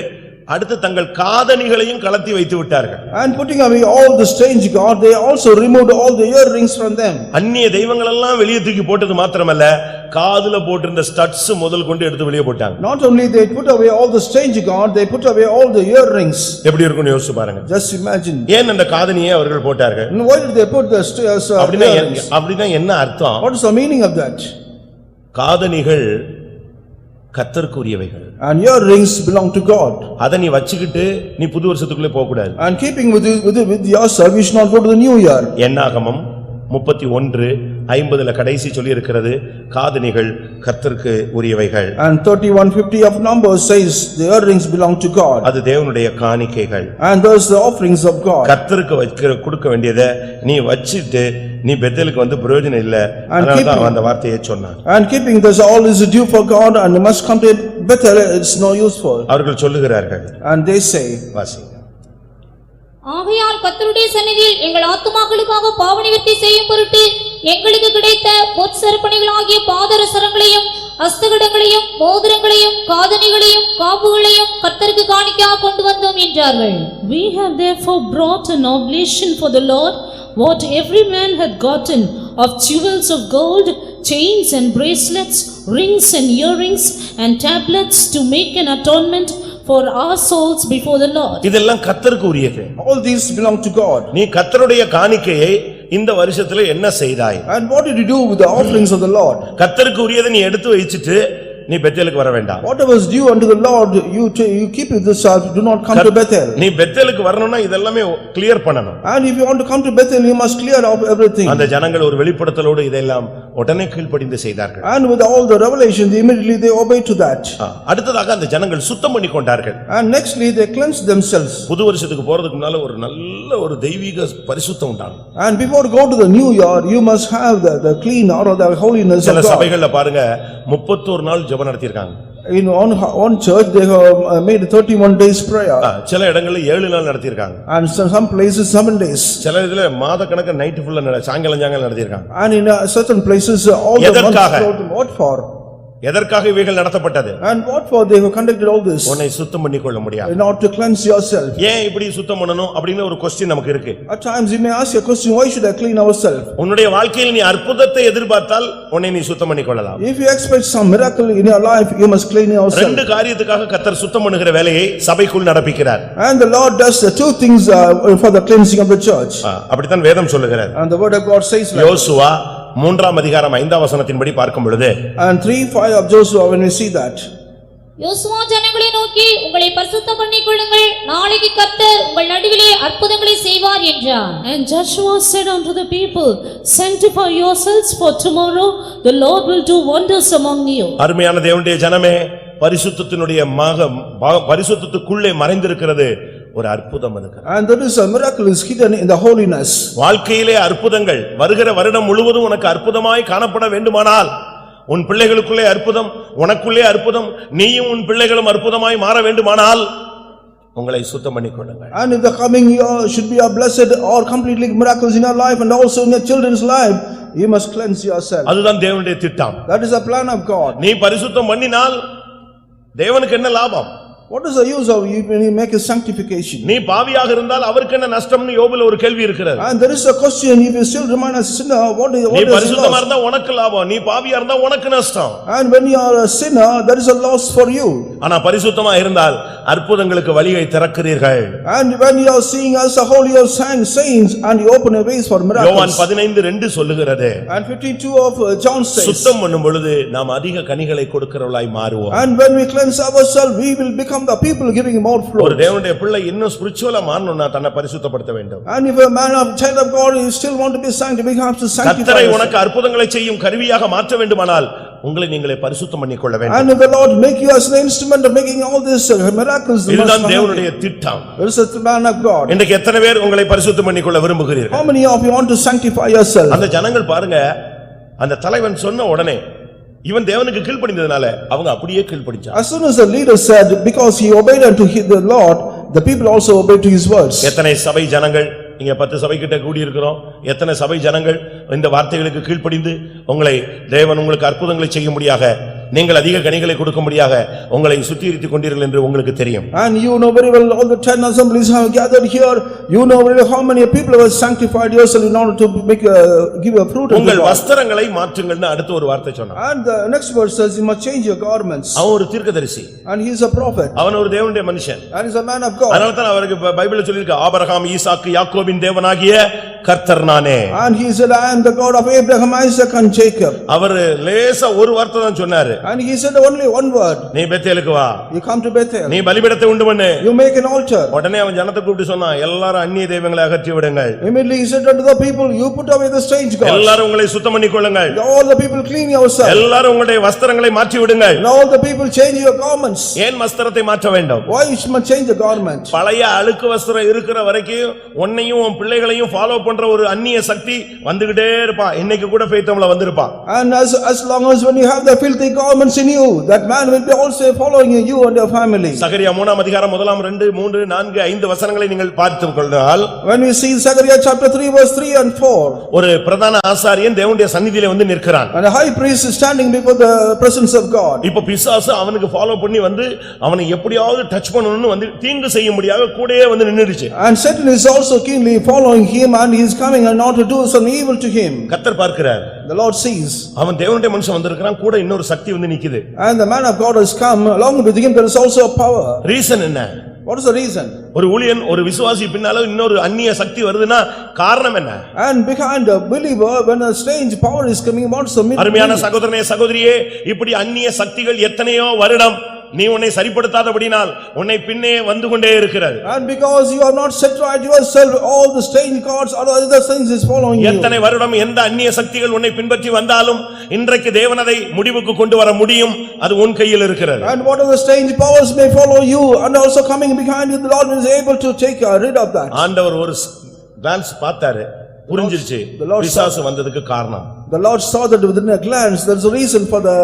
அடுத்து தங்கள் காதணிகளையும் கலத்தி வைத்து விட்டார்கள். And putting away all the strange god, they also removed all the earrings from them. அந்நிய தெய்வங்கள் எல்லாம் வெளியே தூக்கி போட்டது மாத்திரமல்ல, காதுல போட்டிருந்த ஸ்டட்ஸ் முதல் கொண்டு எடுத்து வெளியே போட்டாங்க. Not only they put away all the strange god, they put away all the earrings. எப்படி இருக்கும்னு யோசிச்சு பாருங்க. Just imagine. ஏன் அந்த காதணியை அவர்கள் போட்டார்கள்? And why did they put the அப்படினா என்ன அர்த்தம்? What is the meaning of that? காதணிகள் கர்த்தருக்குரியவைகள். And your rings belong to God. அத நீ வச்சுக்கிட்டு நீ புது வருஷத்துக்குள்ளே போக கூடாது. And keeping with yourself, you should not go to the new year. என்னாகமம் 31:50 கடைசி சொல்லி இருக்கிறது, காதணிகள் கர்த்தருக்கு உரியவைகள். And 31:50 of Numbers says the earrings belong to God. அது தேவனுடைய காணிக்கைகள். And those the offerings of God. கர்த்தருக்கு கொடுக்க வேண்டியதை நீ வச்சிட்டு நீ பெத்தேலுக்கு வந்து பிரயோஜனம் இல்ல, அதனாலதான் அந்த வார்த்தையை சொன்னான். And keeping this all is due for God and you must come to Bethel, it's no useful. அவர்கள் சொல்லுகிறார்கள். And they say, வாசிங்க. ஆகையால் கர்த்தருடைய சந்நிதியில் எங்கள் ஆத்துமாக்களுக்காக பாவநிவர்த்தி செய்யும் பொருட்டு எங்களுக்கு கிடைத்த பொற்சரப்பணிகளாகிய பாதரசரங்களையும் அஸ்தகடங்களையும் மோதிரங்களையும் காதணிகளையும் காப்புகளையும் கர்த்தருக்கு காணிக்கையாக கொண்டு வந்தோம் என்றார்கள். We have therefore brought an oblation for the Lord, what every man hath gotten of jewels of gold, chains and bracelets, rings and earrings, and tablets to make an atonement for our souls before the Lord. இதெல்லாம் கர்த்தருக்கு உரியது. all these belong to God. நீ கர்த்தருடைய காணிக்கையை இந்த வருஷத்துல என்ன செய்தாய்? And what did you do with the offerings of the Lord? கர்த்தருக்கு உரியதை நீ எடுத்து வச்சிட்டு நீ பெத்தேலுக்கு வர வேண்டாம். Whatever is due unto the Lord, you keep it this yourself, do not come to Bethel. நீ பெத்தேலுக்கு வரணும்னா இதெல்லாம் கிளியர் பண்ணணும். And if you want to come to Bethel, you must clear off everything. அந்த ஜனங்கள் ஒரு வெளிப்படுத்தலோடு இதெல்லாம் உடனே கீழ்ப்படிந்து செய்தார்கள். And with all the revelation, immediately they obeyed to that. அடுத்ததாக அந்த ஜனங்கள் சுத்தம் பண்ணி கொண்டார்கள். And nextly they cleansed themselves. புது வருஷத்துக்கு போறதுக்கு முன்னால ஒரு நல்ல ஒரு தெய்வீக பரிசுத்தம் உண்டாகும். And before go to the new year, you must have the clean or the holiness of சில God. சபைகள்ல பாருங்க 31 நாள் ஜெபம் நடத்திருக்காங்க. In one church, they have made 31 days prayer. சில இடங்கள்ல 7 நாள் நடத்திருக்காங்க. And some places 7 days. சில இதுல மாத கணக்கு நைட் ஃபுல்லா சாயங்காலம் நடத்திருக்காங்க. And in certain places all the months. What for? எதற்காக இவைகள் நடத்தப்பட்டது? And what for they have conducted all this? உன்னை சுத்தம் பண்ணிக்கொள்ள முடியாது. In order to cleanse yourself. ஏன் இப்படி சுத்தம் பண்ணனும் அப்படின ஒரு क्वेश्चन நமக்கு இருக்கு. At times you may ask a question, why should I clean ourselves? உன்னுடைய வாழ்க்கையில் நீ அற்புதத்தை எதிர்பார்த்தால் உன்னை நீ சுத்தம் பண்ணிக்கொள்ளலாம். If you expect some miracle in your life, you must clean yourself. ரெண்டு காரியத்துக்காக கர்த்தர் சுத்தம் பண்ணுகிற வேலையை சபைக்குள் நடப்பிக்கிறார். And the Lord does the two things for the cleansing of the church. அப்படிதான் வேதம் சொல்லுகிறது. And the word of God says like யோசுவா 3ஆம் அதிகாரம் 5ஆம் வசனத்தின்படி பார்க்கும் பொழுது, and 3:5 of Joshua, when we see that, யோசுவா ஜனங்களை நோக்கி உங்களை பரிசுத்தம் பண்ணிக்கொள்ளுங்கள், நாளைக்கு கர்த்தர் உங்கள் நடுவிலே அற்புதங்களை செய்வார் என்றார். And Joshua said unto the people, sanctify yourselves, for tomorrow the Lord will do wonders among you. அருமையான தேவனுடைய ஜனமே, பரிசுத்தத்தினுடைய பரிசுத்தத்துக்குள்ளே மறைந்திருக்கிறது ஒரு அற்புதம் இருக்கிறது. and there is a miracle is hidden in the holiness. வாழ்க்கையிலே அற்புதங்கள் வருகிற வருடம் முழுவதும் உனக்கு அற்புதமாய் காணப்பட வேண்டுமானால், உன் பிள்ளைகளுக்குள்ளே அற்புதம், உனக்குள்ளே அற்புதம், நீயும் உன் பிள்ளைகளும் அற்புதமாய் மாற வேண்டுமானால் உங்களை சுத்தம் பண்ணிக்கொள்ளுங்கள். And if the coming year should be a blessed or completely miracles in your life and also in your children's life, you must cleanse yourself. அதுதான் தேவனுடைய திட்டம். That is the plan of God. நீ பரிசுத்தம் பண்ணினால் தேவனுக்கு என்ன லாபம்? What is the use of you when you make a sanctification? நீ பாவியாக இருந்தால் அவருக்கு என்ன நஷ்டம்னு யோபுல ஒரு கேள்வி இருக்கிறது. And there is a question, if you still remain as a sinner, what is நீ பரிசுத்தமா இருந்தா உனக்கு லாபம், நீ பாவியா இருந்தா உனக்கு நஷ்டம். And when you are a sinner, there is a loss for you. ஆனா பரிசுத்தமா இருந்தால் அற்புதங்களுக்கு வழியை திறக்கிறீர்கள். And when you are seeing as a holy of saints and you open a ways for miracles. யோவான் 15:2 சொல்லுகிறது. And 52 of John says, சுத்தம் பண்ணும் பொழுது நாம் அதிக கனிகளை கொடுக்கிறவளாய் மாறுவோம். and when we cleanse ourselves, we will become the people giving more fruit. ஒரு தேவனுடைய பிள்ளை இன்னும் ஸ்பிரிச்சுவலா மாறணும்னா தன்னை பரிசுத்தப்படுத்த வேண்டும். And if a man of child of God is still want to be sanctified, he has to sanctify. கர்த்தரை உனக்கு அற்புதங்களை செய்யும் கருவியாக மாற்ற வேண்டுமானால் உங்களை நீங்களே பரிசுத்தம் பண்ணிக்கொள்ள வேண்டும். And if the Lord make you as an instrument of making all these miracles, இதுதான் தேவனுடைய திட்டம். This is the plan of God. இன்றைக்கு எத்தனை பேர் உங்களை பரிசுத்தம் பண்ணிக்கொள்ள விரும்புகிறீர்கள்? How many of you want to sanctify yourself? அந்த ஜனங்கள் பாருங்க, அந்த தலைவன் சொன்ன உடனே இவன் தேவனுக்கு கீழ்ப்படிந்ததனால அவங்க அப்படியே கீழ்ப்படிச்சாங்க. As soon as the leader said, because he obeyed unto the Lord, the people also obeyed to his words. எத்தனை சபை ஜனங்கள் இங்க 10 சபை கிட்ட கூடி இருக்கிறோம், எத்தனை சபை ஜனங்கள் இந்த வார்த்தைகளுக்கு கீழ்ப்படிந்து உங்களை தேவன் உங்களுக்கு அற்புதங்களை செய்யும்படியாக, நீங்கள் அதிக கனிகளை கொடுக்கும்படியாக உங்களை சுத்திகரித்துக் கொண்டீர்கள் என்று உங்களுக்கு தெரியும். And you know very well, all the 10 assemblies have gathered here, you know very well how many people have sanctified yourself in order to give a fruit. உங்கள் வஸ்திரங்களை மாற்றுங்கள்னு அடுத்து ஒரு வார்த்தை சொன்னான். And the next verse says, you must change your garments. அவன் ஒரு தீர்க்கதரிசி, and he is a prophet, அவன் ஒரு தேவனுடைய மனுஷன், and he is a man of God. அதனால தான் அவருக்கு பைபிள்ல சொல்லிருக்கு, ஆபிரகாம் ஈசாக்கு யாக்கோபின் தேவனாகிய கர்த்தர் நானே. And he said, I am the God of Abraham, Isaac and Jacob. அவரு லேசா ஒரு வார்த்தை தான் சொன்னாரு. And he said only one word. நீ பெத்தேலுக்கு வா. You come to Bethel. நீ பலிபீடத்தை உண்டு பண்ணு. You make an altar. உடனே அவன் ஜனத்தை கூப்பிட்டு சொன்னான், எல்லாரும் அந்நிய தெய்வங்களை அகற்றி விடுங்கள். Immediately he said unto the people, you put away the strange gods. எல்லாரும் உங்களை சுத்தம் பண்ணிக்கொள்ளுங்கள். All the people clean yourself. எல்லாரும் உங்களுடைய வஸ்திரங்களை மாற்றி விடுங்கள். And all the people change your garments. ஏன் வஸ்திரத்தை மாற்ற வேண்டும்? Why you should change the garment? பழைய அழுக்கு வஸ்திரம் இருக்கிற வரைக்கும் உன்னையும் உன் பிள்ளைகளையும் ஃபாலோ பண்ற ஒரு அந்நிய சக்தி வந்துகிட்டே இருப்பான். இன்னைக்கு கூட ஃபெய்த்தம்ல வந்திருப்பான். And as long as when you have the filthy garments in you, that man will be also following you and your family. சகரியா 3 அதிகாரம் 1 2 3 4 5 வசனங்களை நீங்கள் பார்த்துக் கொண்டால், when we see Zechariah chapter 3 verse 3 and 4, ஒரு பிரதான ஆசாரியன் தேவனுடைய சந்நிதியிலே வந்து நிற்கிறான். and a high priest is standing before the presence of God. இப்ப பிசாசு அவனுக்கு ஃபாலோ பண்ணி வந்து அவனை எப்படியாவது டச் பண்ணனும்னு வந்து தீங்கு செய்யும்படியாக கூடயே வந்து நின்னுடுச்சு. And Satan is also keenly following him and he is coming and not to do some evil to him. கர்த்தர் பார்க்கிறார். The Lord sees. அவன் தேவனுடைய மனுஷன் வந்திருக்கான், கூட இன்னொரு சக்தி வந்து நிக்குது. And the man of God has come, along with him there is also a power. Reason என்ன? What is the reason? ஒரு ஊழியன் ஒரு விசுவாசி பின்னால இன்னொரு அந்நிய சக்தி வருதுன்னா காரணம் என்ன? And behind a believer when a strange power is coming, what's the meaning? அருமையான சகோதரனே சகோதரியே, இப்படி அந்நிய சக்திகள் எத்தனையோ வருடம் நீ உன்னை சரிப்படுத்தாதபடினால் உன்னை பின்னே வந்து கொண்டே இருக்கிறது. And because you are not set right yourself, all the strange gods or other things is following you. எத்தனை வருடம் எந்த அந்நிய சக்திகள் உன்னை பின்பற்றி வந்தாலும் இன்றைக்கு தேவன் அதை முடிவுக்கு கொண்டு வர முடியும். அது உன் கையில் இருக்கிறது. And what are the strange powers may follow you and also coming behind you, the Lord is able to take rid of that. ஆண்டவர் ஒரு டான்ஸ் பார்த்தாரு, புரிஞ்சிருச்சு பிசாசு வந்ததுக்கு காரணம். The Lord saw that within a glance there is a reason for the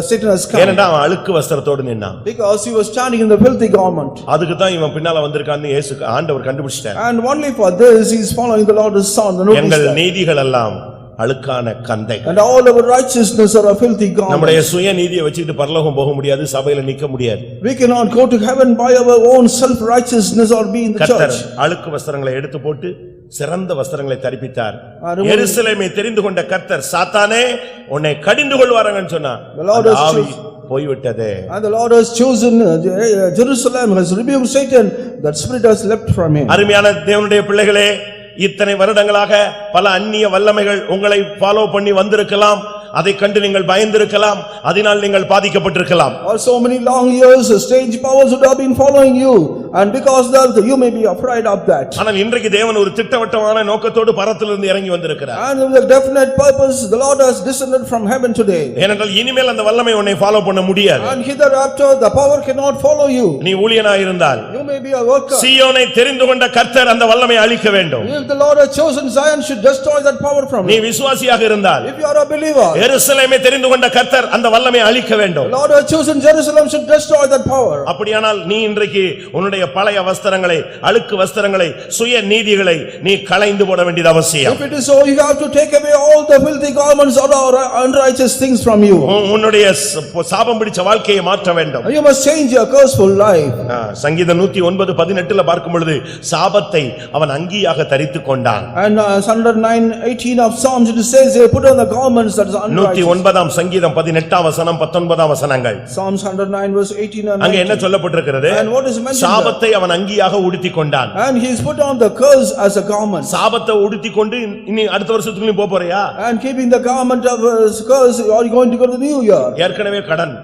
Satan has come. ஏனென்றால் அவன் அழுக்கு வஸ்திரத்தோடு நின்னான். Because he was standing in the filthy garment. அதுக்கு தான் இவன் பின்னால வந்திருக்கான்னு இயேசு ஆண்டவர் கண்டுபிடிச்சிட்டார். And only for this he is following the Lord his son. எங்கள் நீதிகள் எல்லாம் அழுக்கான கந்தை. And all our righteousness are a filthy garment. நம்முடைய சுய நீதியை வச்சிட்டு பரலோகம் போக முடியாது, சபையில நிக்க முடியாது. We cannot go to heaven by our own self righteousness or be in the church. அழுக்கு வஸ்திரங்களை எடுத்து போட்டு சிறந்த வஸ்திரங்களை தரிப்பித்தார். எருசலேமை தெரிந்து கொண்ட கர்த்தர், சாத்தானே உன்னை கடிந்து கொள்வாராங்கன்னு சொன்னார். போய்விட்டதே. And the Lord has chosen Jerusalem, has rebuked Satan, that spirit has left from him. அருமையான தேவனுடைய பிள்ளைகளே, இத்தனை வருடங்களாக பல அந்நிய வல்லமைகள் உங்களை ஃபாலோ பண்ணி வந்திருக்கலாம். அதை கண்டு நீங்கள் பயந்திருக்கலாம், அதனால் நீங்கள் பாதிக்கப்பட்டிருக்கலாம். Also many long years strange powers would have been following you, and because that you may be afraid of that. ஆனால் இன்றைக்கு தேவன் ஒரு திட்டவட்டமான நோக்கத்தோடு பரத்திலிருந்து இறங்கி வந்திருக்கிறார். And with a definite purpose the Lord has descended from heaven today. ஏனென்றால் இனிமேல் அந்த வல்லமை உன்னை ஃபாலோ பண்ண முடியாது. And hereafter the power cannot follow you. நீ ஊழியனாய் இருந்தால், you may be a worker. சீயோனை தெரிந்து கொண்ட கர்த்தர் அந்த வல்லமை அழிக்க வேண்டும். If the Lord has chosen Zion, should destroy that power from you. நீ விசுவாசியாக இருந்தால், if you are a believer, எருசலேமை தெரிந்து கொண்ட கர்த்தர் அந்த வல்லமை அழிக்க வேண்டும். the Lord has chosen Jerusalem, should destroy that power. அப்படியானால் நீ இன்றைக்கு உன்னுடைய பழைய வஸ்திரங்களை, அழுக்கு வஸ்திரங்களை, சுய நீதிகளை நீ களைந்து போட வேண்டியது அவசியம். If it is so, you have to take away all the filthy garments or unrighteous things from you. உன்னுடைய சாபம் பிடிச்ச வாழ்க்கையை மாற்ற வேண்டும். You must change your curseful life. சங்கீதம் 109:18 பார்க்கும் பொழுது சாபத்தை அவன் அங்கியாக தரித்துக் கொண்டான். And 109:18 of Psalms it says they put on the garments that is unrighteous. 109 சங்கீதம் 18 வசனம் 19 வசனங்கள். Psalms 109 verse 18 and 19. அங்க என்ன சொல்லப்பட்டிருக்கிறது? And what is mentioned? சாபத்தை அவன் அங்கியாக உடுத்திக் கொண்டான். And he has put on the curse as a garment. சாபத்தை உடுத்திக் கொண்டு இனி அடுத்த வருஷத்துக்கு நீ போறியா? And keeping the garment of curse, are you going to go to the new year? ஏற்கனவே கடன்,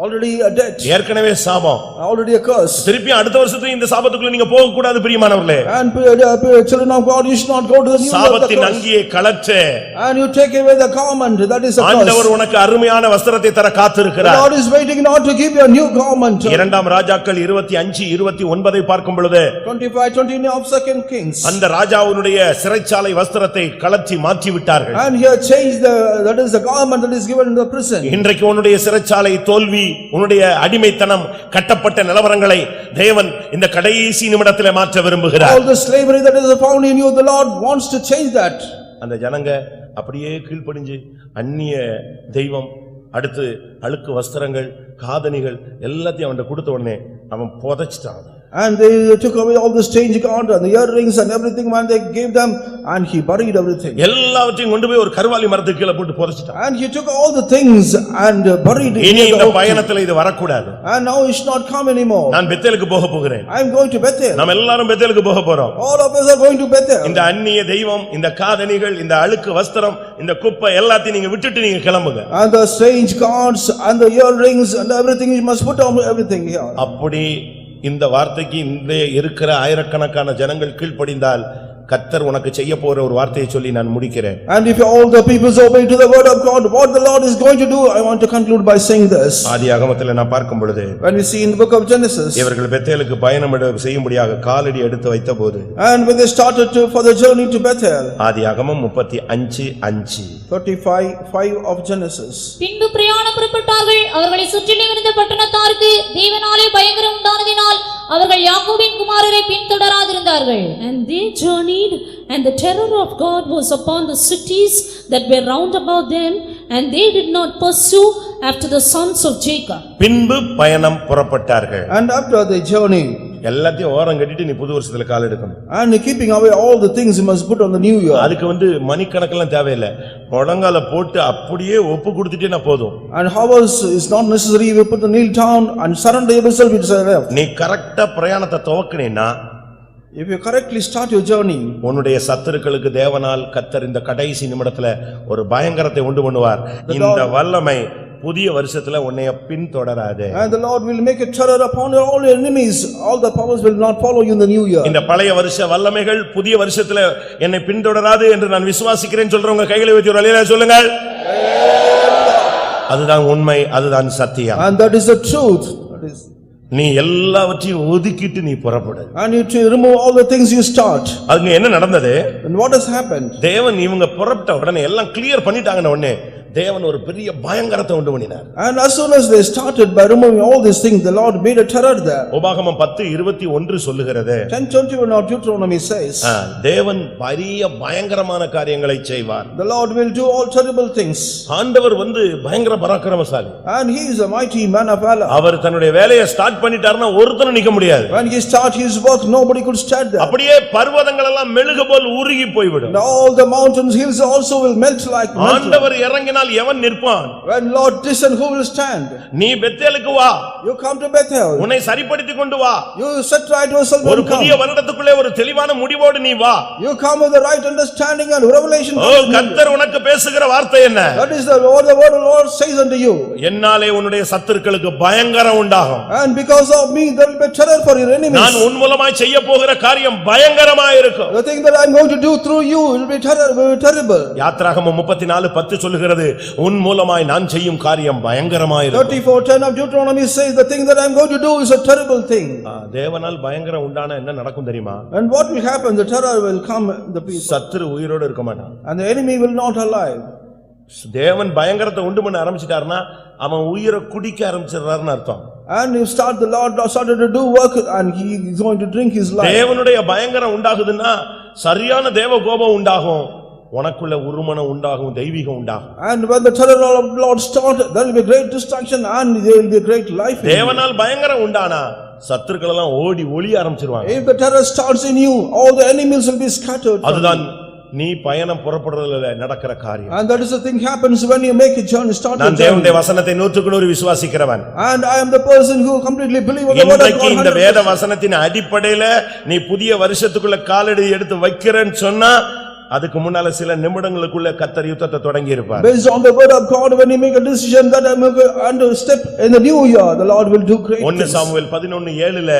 already a debt, ஏற்கனவே சாபம், already a curse. திருப்பி அடுத்த வருஷத்துக்கு இந்த சாபத்துக்குள்ள நீங்க போக கூடாது பிரியமானவர்களே. And children of God, you should not go to the new year. சாபத்தின் அங்கியை கலற்று. And you take away the garment, that is a curse. ஆண்டவர் உனக்கு அருமையான வஸ்திரத்தை தர காத்திருக்கிறார். The Lord is waiting not to give you a new garment. இரண்டாம் ராஜாக்கள் 25:29 பார்க்கும் பொழுது 25:29 of Second Kings. அந்த ராஜாவுடைய சிறைச்சாலை வஸ்திரத்தை கலற்றி மாற்றி விட்டார்கள். And he has changed that is the garment that is given in the prison. இன்றைக்கு உன்னுடைய சிறைச்சாலை தோல்வி, உன்னுடைய அடிமைத்தனம், கட்டப்பட்ட நிலவரங்களை தேவன் இந்த கடைசி நிமிடத்திலே மாற்ற விரும்புகிறார். All the slavery that is found in you, the Lord wants to change that. அந்த ஜனங்க அப்படியே கீழ்ப்படிஞ்சு அந்நிய தெய்வம், அடுத்து அழுக்கு வஸ்திரங்கள், காதணிகள் எல்லாத்தையும் அவன்கிட்ட கொடுத்த உடனே அவன் புதைச்சிட்டான். And they took away all the strange god and the earrings and everything when they gave them, and he buried everything. எல்லாவற்றையும் கொண்டு போய் ஒரு கர்வாலி மரத்துக்கு கீழ போட்டு புதைச்சிட்டான். And he took all the things and buried it. இனி இந்த பயணத்துல இது வரக்கூடாது. And now it should not come anymore. நான் பெத்தேலுக்கு போக போகிறேன். I am going to Bethel. நாம் எல்லாரும் பெத்தேலுக்கு போக போறோம். All of us are going to Bethel. இந்த அந்நிய தெய்வம், இந்த காதணிகள், இந்த அழுக்கு வஸ்திரம், இந்த குப்பை எல்லாத்தையும் நீங்க விட்டுட்டு நீங்க கிளம்புங்க. And the strange gods and the earrings and everything, you must put on everything here. அப்படி இந்த வார்த்தைக்கு இந்த இருக்கிற ஆயிரக்கணக்கான ஜனங்கள் கீழ்ப்படிந்தால் கர்த்தர் உனக்கு செய்ய போற ஒரு வார்த்தையை சொல்லி நான் முடிக்கிறேன். And if all the people obey to the word of God, what the Lord is going to do, I want to conclude by saying this. ஆதியாகமத்திலே நான் பார்க்கும் பொழுது, when we see in the book of Genesis, இவர்கள் பெத்தேலுக்கு பயணம் செய்யும்படியாக காலடி எடுத்து வைத்தபோது, and when they started for the journey to Bethel, ஆதியாகமம் 35:5 35:5 of Genesis. பின்பு பிரயாணம் புறப்பட்டார்கள். அவர்களை சுற்றிலும் இருந்த பட்டணத்தாருக்கு தேவனாலே பயங்கரம் உண்டானதினால் அவர்கள் யாக்கோபின் குமாரரை பின்தொடராதிருந்தார்கள். And they journeyed, and the terror of God was upon the cities that were round about them, and they did not pursue after the sons of Jacob. பின்பு பயணம் புறப்பட்டார்கள். And after the journey, எல்லாத்தையும் ஓரம் கட்டிட்டு நீ புது வருஷத்துல கால் எடுக்கணும். and keeping away all the things you must put on the new year. அதுக்கு மணிக்கணக்கெல்லாம் தேவையில்லை, முழங்கால போட்டு அப்படியே ஒப்பு கொடுத்துட்டேனா போதும். And hours is not necessary, you put the kneel down and surrender yourself, it's enough. நீ கரெக்டா பிரயாணத்தை துவக்கினேனா, if you correctly start your journey, உன்னுடைய சத்துருக்களுக்கு தேவனால் கர்த்தர் இந்த கடைசி நிமிடத்துல ஒரு பயங்கரத்தை உண்டு பண்ணுவார். இந்த வல்லமை புதிய வருஷத்துல உன்னைய பின்தொடராது. And the Lord will make a terror upon all your enemies, all the powers will not follow you in the new year. இந்த பழைய வருஷ வல்லமைகள் புதிய வருஷத்துல என்னை பின்தொடராது என்று நான் விசுவாசிக்கிறேன் சொல்றவங்க கைகளை வைத்து ஒரு அல்லேலூயா சொல்லுங்கள். அதுதான் உண்மை, அதுதான் சத்தியம். And that is the truth. நீ எல்லாவற்றையும் ஒதுக்கிட்டு நீ புறப்படு. And you to remove all the things you start. அங்க என்ன நடந்தது? And what has happened? தேவன் இவங்க புறப்பட்ட உடனே எல்லாம் கிளியர் பண்ணிட்டாங்கன உடனே தேவன் ஒரு பெரிய பயங்கரத்தை உண்டு பண்ணினார். And as soon as they started by removing all these things, the Lord made a terror there. உபாகமம் 10:21 சொல்லுகிறது, 10:21 of Deuteronomy says, தேவன் பெரிய பயங்கரமான காரியங்களை செய்வார். the Lord will do all terrible things. ஆண்டவர் பயங்கர பராக்கிரமசாலி. And he is a mighty man of valor. அவர் தன்னுடைய வேலையை ஸ்டார்ட் பண்ணிட்டார்னா ஒருத்தனும் நிக்க முடியாது. When he start his work, nobody could stand there. அப்படியே பர்வதங்கள் எல்லாம் மெழுகு போல் உருகி போய்விடும். And all the mountains, hills also will melt like metal. ஆண்டவர் இறங்கினால் எவன் நிற்பான்? When Lord descend, who will stand? நீ பெத்தேலுக்கு வா, you come to Bethel, உன்னை சரிப்படுத்திக் கொண்டு வா, you set right yourself ஒரு and come. புதிய வருடத்துக்குள்ளே ஒரு தெளிவான முடிவோடு நீ வா, you come with the right understanding and revelation. கர்த்தர் உனக்கு பேசுகிற வார்த்தை என்ன? that is the word the Lord says unto you. என்னாலே உன்னுடைய சத்துருக்களுக்கு பயங்கரம் உண்டாகும். And because of me there will be terror for your enemies. நான் உன் மூலமாய் செய்ய போகிற காரியம் பயங்கரமாய் இருக்கும். the thing that I am going to do through you will be terrible. யாத்ராகமம் 34:10 சொல்லுகிறது, உன் மூலமாய் நான் செய்யும் காரியம் பயங்கரமாய் இருக்கும். 34:10 of Deuteronomy says the thing that I am going to do is a terrible thing. தேவனால் பயங்கரம் உண்டானா என்ன நடக்கும் தெரியுமா? And what will happen? The terror will come the people. சத்துரு உயிரோடு இருக்க மாட்டான். And the enemy will not alive. தேவன் பயங்கரத்தை உண்டு பண்ண ஆரம்பிச்சிட்டார்னா அவன் உயிரை குடிக்க ஆரம்பிச்சிடுறாருன்னு அர்த்தம். And if the Lord started to do work and he is going to drink his life. தேவனுடைய பயங்கரம் உண்டாகுதுன்னா சரியான தேவ கோபம் உண்டாகும், உனக்குள்ள உருமனம் உண்டாகும், தெய்வீகம் உண்டாகும். And when the terror of the Lord start, there will be great destruction and there will be great life. தேவனால் பயங்கரம் உண்டானா சத்துருக்கள் எல்லாம் ஓடி ஒளிய ஆரம்பிச்சிடுவாங்க. If the terror starts in you, all the enemies will be scattered. அதுதான் நீ பயணம் புறப்படுறதுல நடக்கிற காரியம். And that is the thing happens when you make a journey, start a journey. நான் தேவனுடைய வசனத்தை 100% விசுவாசிக்கிறவன். And I am the person who completely believe in the word of God. இந்த வேத வசனத்தின் அடிப்படையில நீ புதிய வருஷத்துக்குள்ள காலடி எடுத்து வைக்கிறேன்னு சொன்னா அதுக்கு முன்னால சில நிமிடங்களுக்குள்ள கர்த்தர் யுத்தத்தை தொடங்கி இருப்பார். Based on the word of God, when you make a decision that I make and step in the new year, the Lord will do great things. 1 Samuel 11:7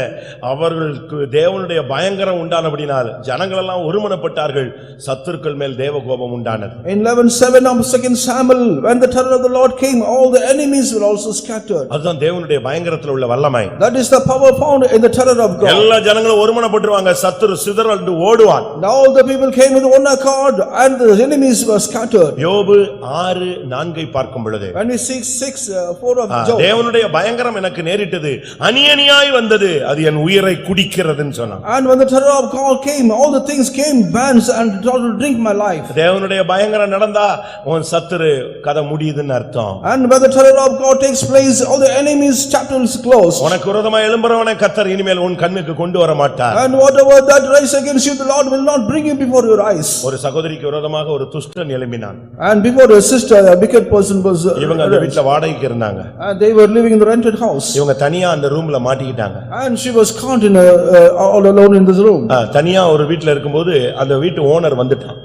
அவர்களுக்கு தேவனுடைய பயங்கரம் உண்டானபடியால் ஜனங்கள் எல்லாம் ஒருமனப்பட்டார்கள், சத்துருக்கள் மேல் தேவ கோபம் உண்டானது. In 11:7 of 2 Samuel, when the terror of the Lord came, all the enemies were also scattered. அதுதான் தேவனுடைய பயங்கரத்துல உள்ள வல்லமை. That is the power found in the terror of God. எல்லா ஜனங்களும் ஒருமனப்பட்டுவாங்க, சத்துரு சிதறண்டு ஓடுவான். All the people came with one accord and the enemies were scattered. யோபு 6:4 பார்க்கும் பொழுது When we see 6:4 of Job. தேவனுடைய பயங்கரம் எனக்கு நேரிட்டது அணியணியாய் வந்தது அது என் உயிரை குடிக்கிறதுன்னு சொன்னான். And when the terror of God came, all the things came, bands and tried to drink my life. தேவனுடைய பயங்கரம் நடந்தா உன் சத்துரு கதை முடியுதுன்னு அர்த்தம். And when the terror of God takes place, all the enemies' chapter is closed. உனக்கு விரோதமா எழும்புறவனை கர்த்தர் இனிமேல் உன் கண்ணுக்கு கொண்டு வர மாட்டார். And whatever that rise against you, the Lord will not bring you before your eyes. ஒரு சகோதரிக்கு விரோதமாக ஒரு துஷ்டன் எழும்பினான். And before a sister, a wicked person was இவங்க அந்த வீட்ல வாடகைக்கு இருந்தாங்க. and they were living in the rented house. இவங்க தனியா அந்த ரூம்ல மாட்டிக்கிட்டாங்க. And she was caught in all alone in this room. தனியா ஒரு வீட்ல இருக்கும்போது அந்த வீட்டு ஓனர் வந்துட்டான்.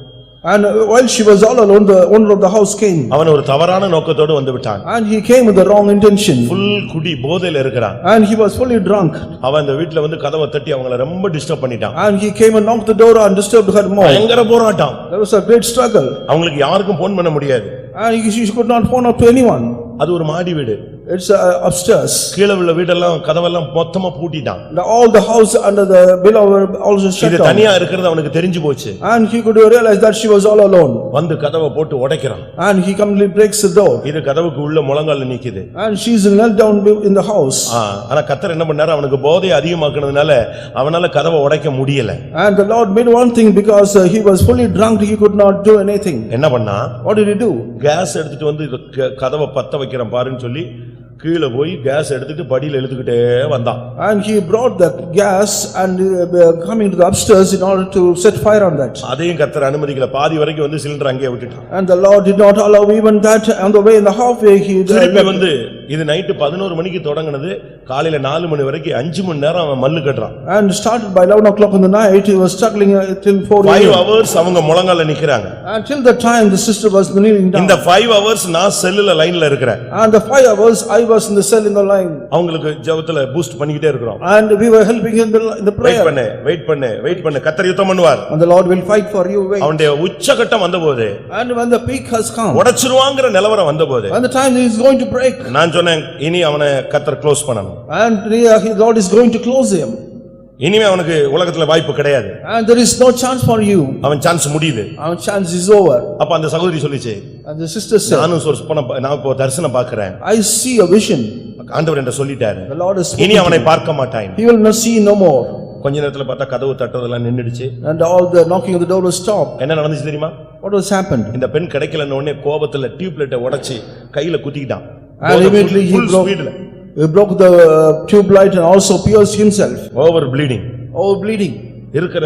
And while she was all alone, the owner of the house came. அவன் ஒரு தவறான நோக்கத்தோடு வந்து விட்டான். And he came with the wrong intention. full குடி போதையில இருக்கிறான். And he was fully drunk. அவன் அந்த வீட்ல வந்து கதவை தட்டி அவங்கள ரொம்ப டிஸ்டர்ப் பண்ணிட்டான். And he came and knocked the door and disturbed her more. பயங்கர போராட்டம். There was a great struggle. அவங்களுக்கு யாருக்கும் போன் பண்ண முடியாது. And she could not phone up to anyone. அது ஒரு மாடி வீடு. It's upstairs. கீழ உள்ள வீடெல்லாம் கதவெல்லாம் மொத்தமா பூட்டிட்டான். All the house under the below were also shut இது down. தனியா இருக்கிறது அவனுக்கு தெரிஞ்சு போச்சு. And he could realize that she was all alone. வந்து கதவை போட்டு உடைக்கிறான். And he completely breaks the door. இது கதவுக்கு உள்ள முழங்கால்ல நிக்குது. And she is knelt down in the house. ஆனா கர்த்தர் என்ன பண்ணாரு அவனுக்கு போதை அதிகமாக்குனதுனால அவனால கதவை உடைக்க முடியல. And the Lord made one thing because he was fully drunk, he could not do anything. என்ன பண்ணா? What did he do? கேஸ் எடுத்துட்டு வந்து கதவை பத்த வைக்கிறேன் பாருன்னு சொல்லி கீழ போய் கேஸ் எடுத்துட்டு படியில இழுத்துக்கிட்டே வந்தான். And he brought the gas and coming to the upstairs in order to set fire on that. அதையும் கர்த்தர் அனுமதிக்கல. பாதி வரைக்கும் வந்து சிலிண்டர் அங்கேயே விட்டுட்டான். And the Lord did not allow even that. On the way in the halfway he திருப்பி வந்து இது நைட் 11 மணிக்கு தொடங்குனது காலையில 4 மணி வரைக்கும் 5 மணி நேரம் அவன் மல்லு கட்டறான். And started by 11 o'clock in the night. He was struggling till 4 5 hours அவங்க முழங்கால்ல நிக்கறாங்க. Until the time the sister was kneeling down. இந்த 5 hours நான் செல்லுல லைன்ல இருக்கிறேன். And the 5 hours I was in the cell in the line. அவங்களுக்கு ஜெபத்துல boost பண்ணிட்டே இருக்கோம். And we were helping in the prayer. Wait பண்ணு கர்த்தர் யுத்தம் பண்ணுவார். And the Lord will fight for you. Wait. அவனுடைய உச்சகட்டம் வந்தபோது And when the peak has come. உடைச்சிருவாங்கற நிலவரம் வந்தபோது When the time he is going to break. நான் சொன்னேன் இனி அவனை கர்த்தர் க்ளோஸ் பண்ணணும். And the Lord is going to close him. இனிமே அவனுக்கு உலகத்துல வாய்ப்பு கிடையாது. And there is no chance for you. அவன் சான்ஸ் முடியுது. Our chance is over. அப்ப அந்த சகோதரி சொல்லிச்சு. And the sister said, நான் இப்போ தரிசனம் பார்க்கிறேன். I see a vision. ஆண்டவர் என்ன சொல்லிட்டாரு. The Lord is இனி அவனை பார்க்க மாட்டாய். He will not see no more. கொஞ்ச நேரத்துல பார்த்தா கதவு தட்டுறதெல்லாம் நின்னுடுச்சு. And all the knocking of the door was stopped. என்ன நடந்துச்சு தெரியுமா? What was happened? இந்த பெண் கிடைக்கலன்னு உடனே கோபத்துல டியூப் லைட்டை உடைச்சு கையில குத்திட்டான். And immediately he broke the tube light and also pierced himself. Over bleeding. Over bleeding. இருக்கிற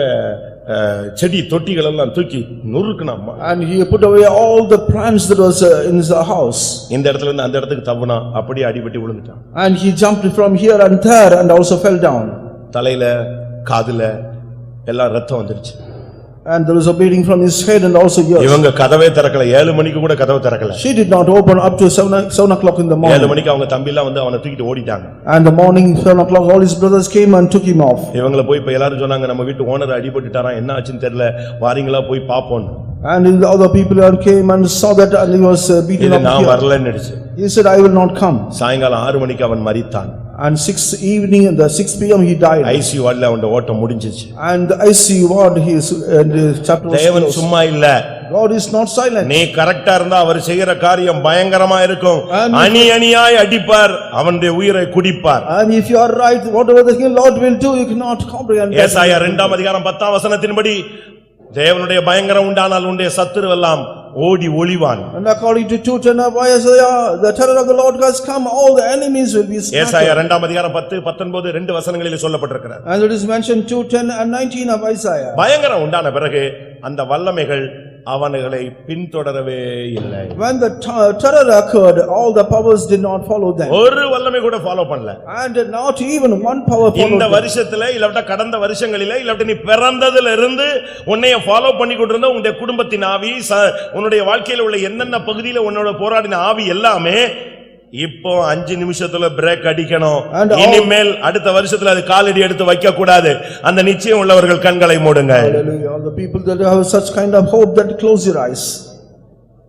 செடி தொட்டிகள் எல்லாம் தூக்கி நொறுக்குனாமா. And he put away all the plants that was in his house. இந்த இடத்துல இருந்து அந்த இடத்துக்கு தப்புனா அப்படியே அடிபட்டு விழுந்துட்டான். And he jumped from here and there and also fell down. தலையில காதுல எல்லாம் ரத்தம் வந்துருச்சு. And there was a bleeding from his head and also ears. இவங்க கதவே திறக்கல. 7 மணிக்கு கூட கதவை திறக்கல. She did not open up to 7 o'clock in the morning. 7 மணிக்கு அவங்க தம்பி எல்லாம் வந்து அவனை தூக்கிட்டு ஓடிட்டாங்க. And the morning 7 o'clock all his brothers came and took him off. இவங்கள போய் இப்ப எல்லாரும் சொன்னாங்க நம்ம வீட்டு ஓனர் அடிபட்டுட்டாராம் என்ன ஆச்சுன்னு தெரியல வாரீங்களா போய் பாப்போம். And the other people came and saw that and he was beaten up. நான் வரலன்னு நினைச்சு. He said I will not come. சாயங்காலம் 6 மணிக்கு அவன் மரித்தான். And 6 evening in the 6 p.m. he died. ICU வார்டுல அவனோட ஓட்டம் முடிஞ்சிச்சு. And the ICU ward he is chapter was தேவன் closed. சும்மா இல்ல. God is not silent. நீ கரெக்ட்டா இருந்தா அவர் செய்யற காரியம் பயங்கரமா இருக்கும். அணி அணியாய் அடிப்பார் அவனுடைய உயிரை குடிப்பார். And if you are right whatever the Lord will do you cannot comprehend. ஏசாயா 2ஆம் அதிகாரம் 10ஆம் வசனத்தின்படி தேவனுடைய பயங்கரம் உண்டானால் உன்னுடைய சத்துருவெல்லாம் ஓடி ஒளிவான். And according to 2:10 of Isaiah the terror of the Lord has come all the enemies will be scattered. ஏசாயா 2ஆம் அதிகாரம் 10 19 ரெண்டு வசனங்களிலே சொல்லப்பட்டிருக்கிறது. And it is mentioned 2:10 and 19 of Isaiah. பயங்கரம் உண்டான பிறகு அந்த வல்லமைகள் அவங்களை பின்தொடரவே இல்லை. When the terror occurred all the powers did not follow them. ஒரு வல்லமை கூட ஃபாலோ பண்ணல. And not even one power followed. இந்த வருஷத்துல இல்ல கடந்த வருஷங்களிலே இல்ல நீ பிறந்ததில இருந்து உன்னைய ஃபாலோ பண்ணி கொண்டிருந்த உன்னுடைய குடும்பத்தின் ஆவி உன்னுடைய வாழ்க்கையில உள்ள என்னென்ன பகுதியில உன்னோட போராடின ஆவி எல்லாமே இப்போ 5 நிமிஷத்துல பிரேக் அடிக்கணும். இனிமேல் அடுத்த வருஷத்துல அது காலடி எடுத்து வைக்க கூடாது. அந்த நிச்சயம் உள்ளவர்கள் கண்களை மூடுங்க. Hallelujah. All the people that have such kind of hope that close your eyes.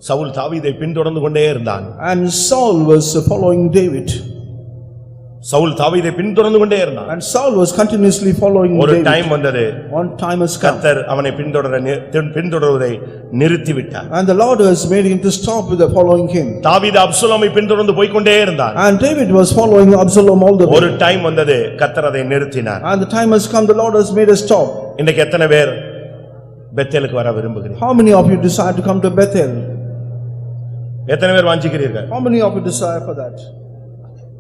Saul தாவீதை பின்தொடர்ந்து கொண்டே இருந்தான். And Saul was following David. Saul தாவீதை பின்தொடர்ந்து கொண்டே இருந்தான். And Saul was continuously following ஒரு David. டைம் வந்தது, One time has come. கர்த்தர் அவனை பின்தொடர்வதை நிறுத்திவிட்டார். And the Lord has made him to stop with the following him. தாவீது அப்சலோமை பின்தொடர்ந்து போய் கொண்டே இருந்தான். And David was following Absalom all the way. ஒரு டைம் வந்தது, கர்த்தர் அதை நிறுத்தினார். And the time has come, the Lord has made a stop. இன்னைக்கு எத்தனை பேர் பெத்தேலுக்கு வர விரும்புகிறீர்கள்? How many of you desire to come to Bethel? எத்தனை பேர் வாஞ்சிக்கிறீர்கள்? How many of you desire for that?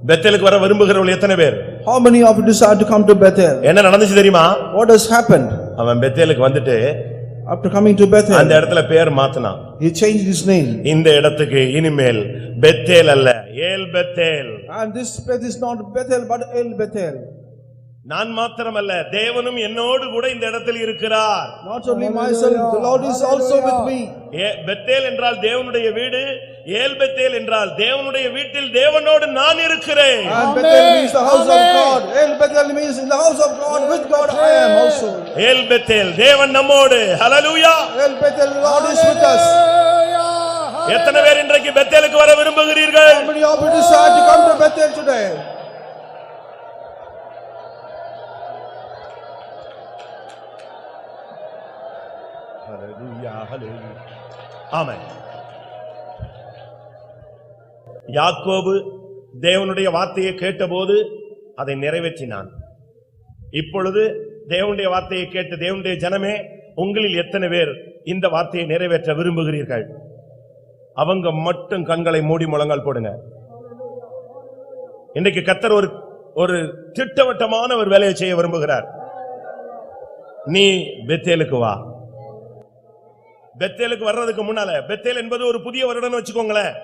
பெத்தேலுக்கு வர விரும்புகிறவர்கள் எத்தனை பேர்? How many of you desire to come to Bethel? என்ன நடந்துச்சு தெரியுமா? What has happened? அவன் பெத்தேலுக்கு வந்துட்டு After coming to அந்த Bethel, இடத்துல பேர் மாத்தினான். he changed his name. இந்த இடத்துக்கு இனிமேல் பெத்தேல் அல்ல, ஏல் Bethel. And this Beth is not Bethel but El Bethel. நான் மாத்திரமல்ல, தேவனும் என்னோடு கூட இந்த இடத்தில் இருக்கிறார். Not only myself, the Lord is also with me. Bethel என்றால் தேவனுடைய வீடு, ஏல் பெத்தேல் என்றால் தேவனுடைய வீட்டில் தேவனோடு நான் இருக்கிறேன். And Bethel means the house of God. El Bethel means in the house of God, with God I am also. ஏல் பெத்தேல், தேவன் நம்மோடு. ஹல்லேலூயா. El Bethel, the Lord is with us. எத்தனை பேர் இன்றைக்கு பெத்தேலுக்கு வர விரும்புகிறீர்கள்? How many of you desire to come to Bethel today? ஹல்லேலூயா, ஹல்லேலூயா. ஆமென். யாக்கோபு தேவனுடைய வார்த்தையை கேட்டபோது அதை நிறைவேற்றினான். இப்பொழுது தேவனுடைய வார்த்தையை கேட்டு தேவனுடைய ஜனமே, உங்களில் எத்தனை பேர் இந்த வார்த்தையை நிறைவேற்ற விரும்புகிறீர்கள்? அவங்க மட்டும் கண்களை மூடி முழங்கால் போடுங்க. இன்றைக்கு கர்த்தர் ஒரு திட்டவட்டமான ஒரு வேலையை செய்ய விரும்புகிறார். நீ பெத்தேலுக்கு வா. பெத்தேலுக்கு வர்றதுக்கு முன்னால, பெத்தேல் என்பது ஒரு புதிய வருடம் வச்சுக்கோங்களேன்.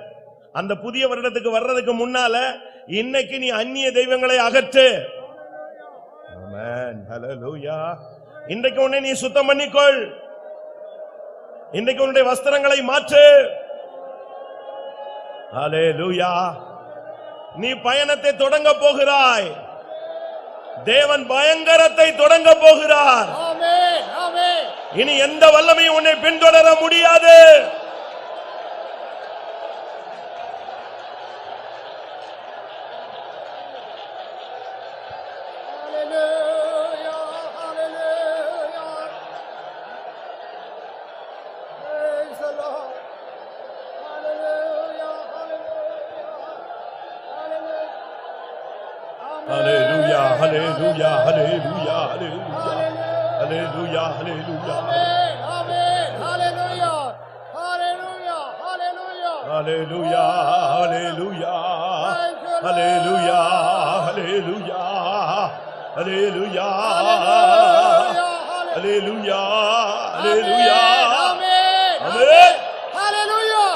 அந்த புதிய வருடத்துக்கு வர்றதுக்கு முன்னால இன்னைக்கு நீ அந்நிய தெய்வங்களை அகற்று. ஆமென், ஹல்லேலூயா. இன்றைக்கு உன்னை நீ சுத்தம் பண்ணிக்கொள். இன்றைக்கு உன்னுடைய வஸ்திரங்களை மாற்று. ஹல்லேலூயா. நீ பயணத்தை தொடங்க போகிறாய். தேவன் பயங்கரத்தை தொடங்க போகிறார். ஆமென், ஆமென். இனி எந்த வல்லமையும் உன்னை பின்தொடர முடியாது. Hallelujah, hallelujah. Praise the Lord. Hallelujah, hallelujah. Hallelujah, hallelujah, hallelujah, hallelujah, hallelujah, hallelujah, Amen, amen. Hallelujah, hallelujah, hallelujah. hallelujah, hallelujah, Thank you, Lord. hallelujah, hallelujah, hallelujah, hallelujah, hallelujah. Amen, Amen. amen. Hallelujah.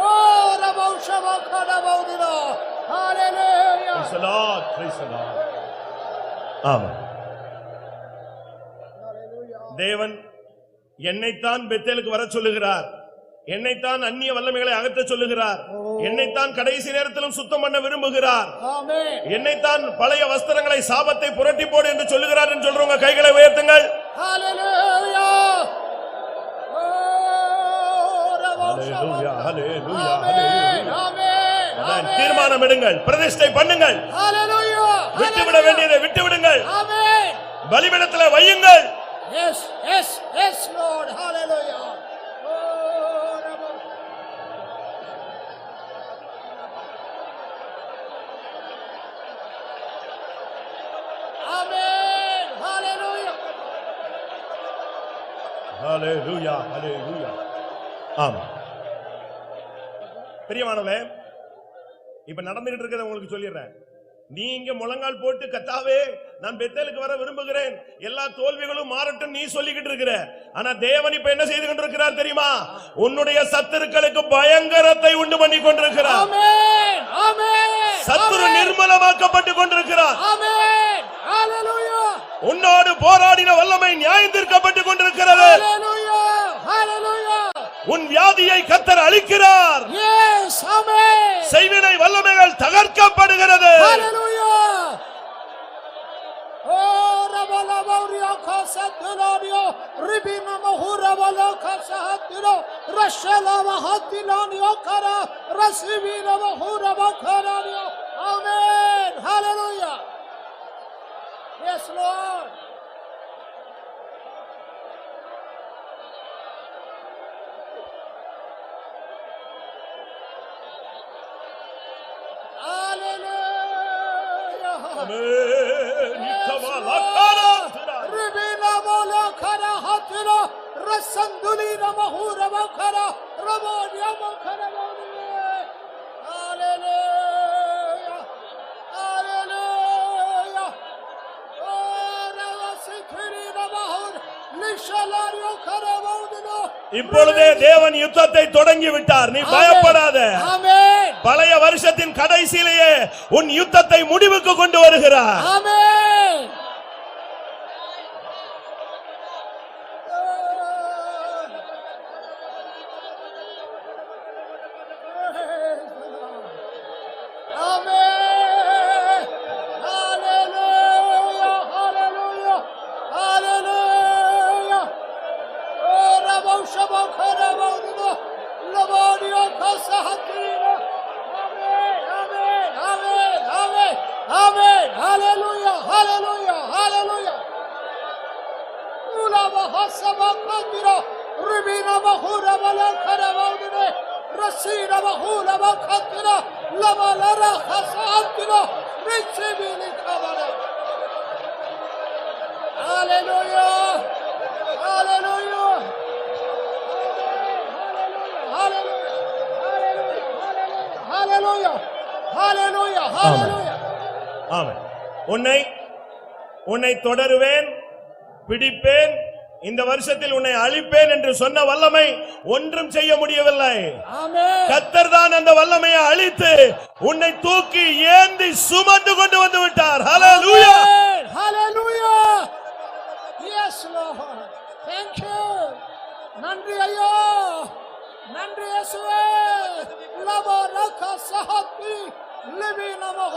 Oh, Raboshabakadabaudina. Hallelujah. Praise the Lord, praise the Lord. ஆமென். தேவன் என்னைத்தான் பெத்தேலுக்கு வர சொல்லுகிறார். என்னைத்தான் அந்நிய வல்லமைகளை அகற்ற சொல்லுகிறார். என்னைத்தான் கடைசி நேரத்திலும் சுத்தம் பண்ண விரும்புகிறார். Amen. என்னைத்தான் பழைய வஸ்திரங்களை சாபத்தை புரட்டி போடு என்று சொல்லுகிறார் என்று சொல்றவங்க கைகளை உயர்த்துங்கள். Hallelujah. Oh, Hallelujah, hallelujah, Amen, hallelujah. amen, அதான் amen. தீர்மானம் எடுங்கள், பிரதிஷ்டை பண்ணுங்கள். Hallelujah. விட்டுவிட வேண்டியதை விட்டுவிடுங்கள். Amen. பலிபீடத்திலே வையுங்கள். Yes, yes, yes, Lord. Hallelujah. Oh, Amen. Hallelujah. Hallelujah, hallelujah. ஆமென். பிரியமானவர்களே, இப்ப நடந்துகிட்டு இருக்கிறத உங்களுக்கு சொல்லிடுறேன். நீ இங்க முழங்கால் போட்டு கர்த்தாவே நான் பெத்தேலுக்கு வர விரும்புகிறேன், எல்லா தோல்விகளும் மாறட்டும் நீ சொல்லிக்கிட்டு இருக்கிற. ஆனா தேவன் இப்ப என்ன செய்து கொண்டிருக்கிறார் தெரியுமா? உன்னுடைய சத்துருக்களுக்கு பயங்கரத்தை உண்டு பண்ணி கொண்டிருக்கிறார். Amen. Amen. சத்துரு நிர்மலமாக்கப்பட்டு கொண்டிருக்கிறார். Amen. Hallelujah. உன்னோடு போராடின வல்லமை நியாயம் தீர்க்கப்பட்டு கொண்டிருக்கிறது. Hallelujah. Hallelujah. உன் வியாதியை கர்த்தர் அழிக்கிறார். Yes. Amen. செய்வினை வல்லமைகள் தகர்க்கப்படுகிறது. Hallelujah. Oh, Rabala Bauria Kasatuladio, Ribina Mahura Valaka Sahatilo, Rashala Mahatilanio Kara, Rasivina Mahura Bakaradio. Amen. Amen. Hallelujah. Yes, Lord. Hallelujah. ஆமென். இக்கவலக்கரத்திரா. Ribina molokara hatira rasanduli ramahura makara ramodia makara modiye. Hallelujah. Hallelujah. Oh, ravasithiri ramahur lishalario kara modino. இப்பொழுதே தேவன் யுத்தத்தை தொடங்கி விட்டார். நீ பயப்படாத. Amen. பழைய வருஷத்தின் கடைசியிலேயே உன் யுத்தத்தை முடிவுக்கு கொண்டு வருகிறார். Amen. Amen. Hallelujah. Hallelujah. Hallelujah. Oh, Rabo Shabo Karabodino. Labodio Kasahatino. Amen. Amen. Amen. Amen. Amen. Hallelujah. Hallelujah. Hallelujah. Ula Mahasaba Kandira. Ribina Mahura Malakaravodine. Rasina Mahula Makatira. Lama Lara Hasahatira. Richibili Kavana. Hallelujah. Hallelujah. Hallelujah. Hallelujah. Hallelujah. Hallelujah. Hallelujah. ஆமென். உன்னை தொடருவேன், பிடிப்பேன், இந்த வருஷத்தில் உன்னை அழிப்பேன் என்று சொன்ன வல்லமை ஒன்றும் செய்ய முடியவில்லை. Amen. கர்த்தர் தான் அந்த வல்லமையை அழித்து உன்னை தூக்கி ஏந்தி சுமந்து கொண்டு வந்து விட்டார். ஹalleluya. Amen. Hallelujah. Yes, Lord. Thank you. நன்றி ஐயா. நன்றி இயேசுவே. லபா ரகா சஹத்தி லிவி நமஹ.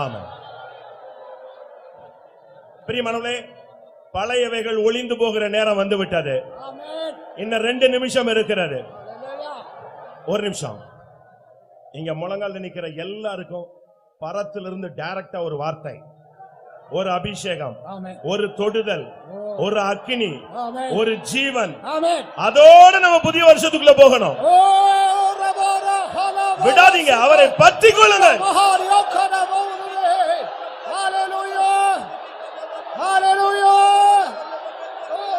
ஆமென். பிரியமானவர்களே, பழையவைகள் ஒளிந்து போகிற நேரம் வந்து விட்டது. Amen. இன்னும் 2 நிமிஷம் இருக்கிறது. Hallelujah. ஒரு நிமிஷம். இங்க முழங்கால் நிக்கிற எல்லாருக்கும் பரத்திலிருந்து டைரக்டா ஒரு வார்த்தை, ஒரு அபிஷேகம், Amen. ஒரு தொடுதல், ஒரு அக்கினி, Amen. ஒரு ஜீவன், Amen. அதோட நம்ம புதிய வருஷத்துக்குள்ள போகணும். Oh, Rabara Halava. விடாதீங்க, அவரை பற்றிக் கொள்ளுங்கள். Mahario Kanavone. Hallelujah. Hallelujah. Oh,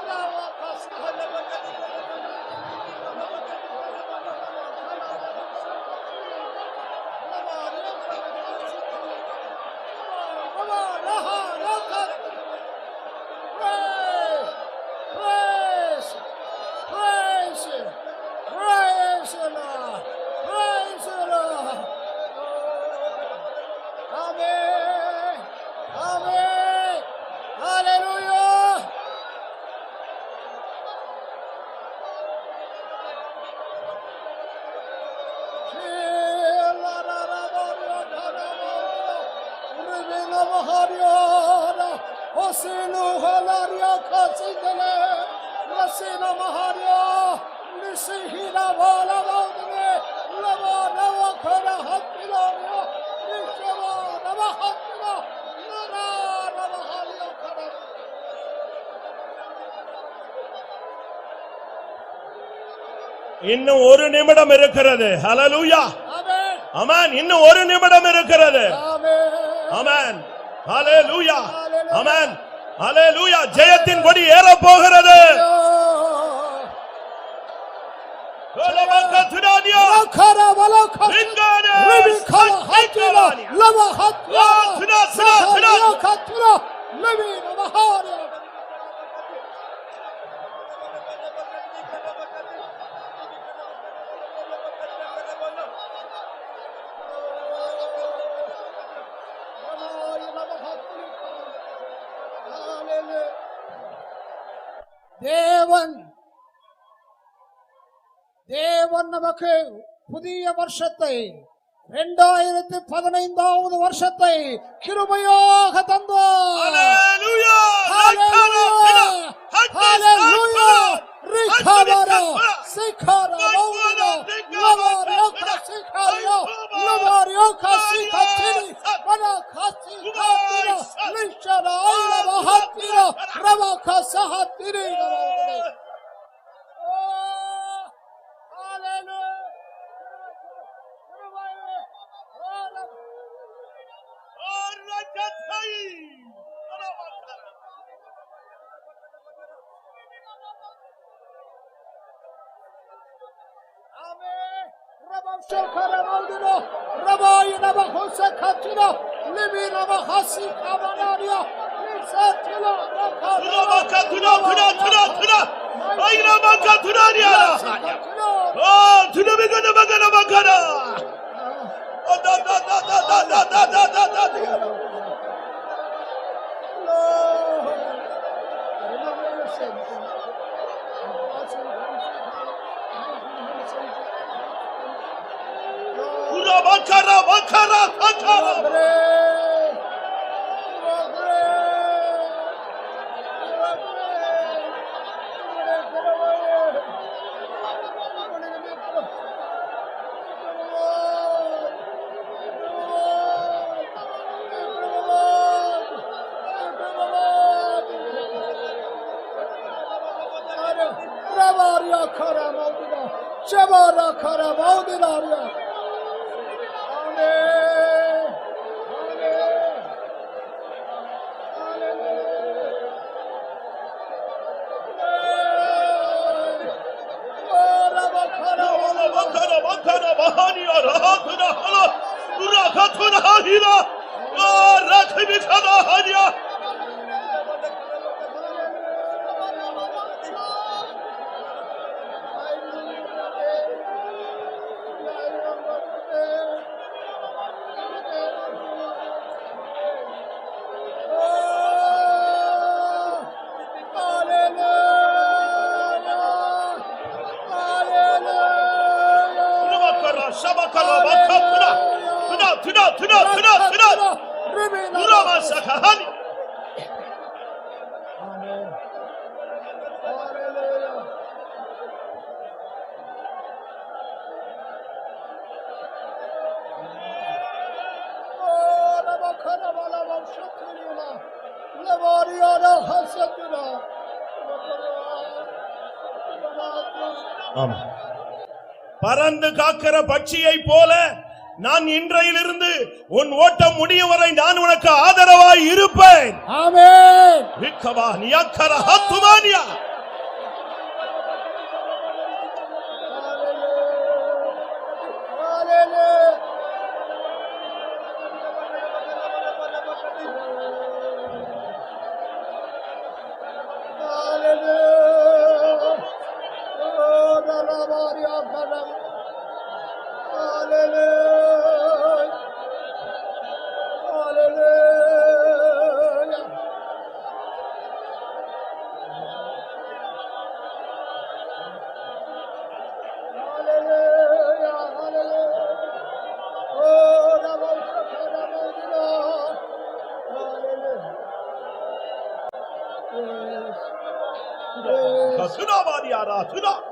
Praise. Praise. Praise the Lord. Praise the Lord. Amen. Amen. Hallelujah. Osinu halaria katsindele, lasina maharia, nisihina vala vaudne, lava nava khara hattilaria, nishava nava hattila, nara nava halia khara. இன்னும் ஒரு நிமிடம் இருக்கிறது. ஹalleluya. Amen. ஆமென். இன்னும் ஒரு நிமிடம் இருக்கிறது. Amen. ஆமென். ஹalleluya. ஆமென். ஹalleluya. ஜெயத்தின் கொடி ஏற போகிறது. கோலமக்கத்துடானியா. Khara vala khara. லிங்கானே. Ribi khala hatila, lava hatila. சுனா, சுனா, சுனா. Khatila, livi nava haria. தேவன் நமக்கு புதிய வருஷத்தை 2015வது வருஷத்தை கிருபையாக தந்தார். ஹalleluya. Hallelujah. Hallelujah. Rikabara, Sikara, Maudino, Lavarioka, Sikario, Lavarioka, Sikatini, Manakasi, Hatino, Lishana, Aila, Mahatino, Ravaka, Sahatini. Shokara Maldino, Rabbi Navahosa Katino, Livi Navahasi Kamanaria, Satila, Tuna, Aina Tunaria. Oh, Tuna Bagana. Oh, da. Bakara. Ravaria Karamodina, Shavara Karamodinaria. Bakara bahaniya rahatuna hala durakatuna hila rakhibi khana haniya Shabakara bakatuna tuna Urama sakahani Amen. Hallelujah. Oh, Rabakara Balava Shatrina, Lavariana Hasatina. ஆமா பறந்து காக்கிற பட்சியை போல நான் இன்றையிலிருந்து உன் ஓட்டம் முடியும் வரை நான் உனக்கு ஆதரவாய் இருப்பேன். ஆமென். விக்கவா நியக்கர ஹத்துமானியா Tuna Mariara, Tuna.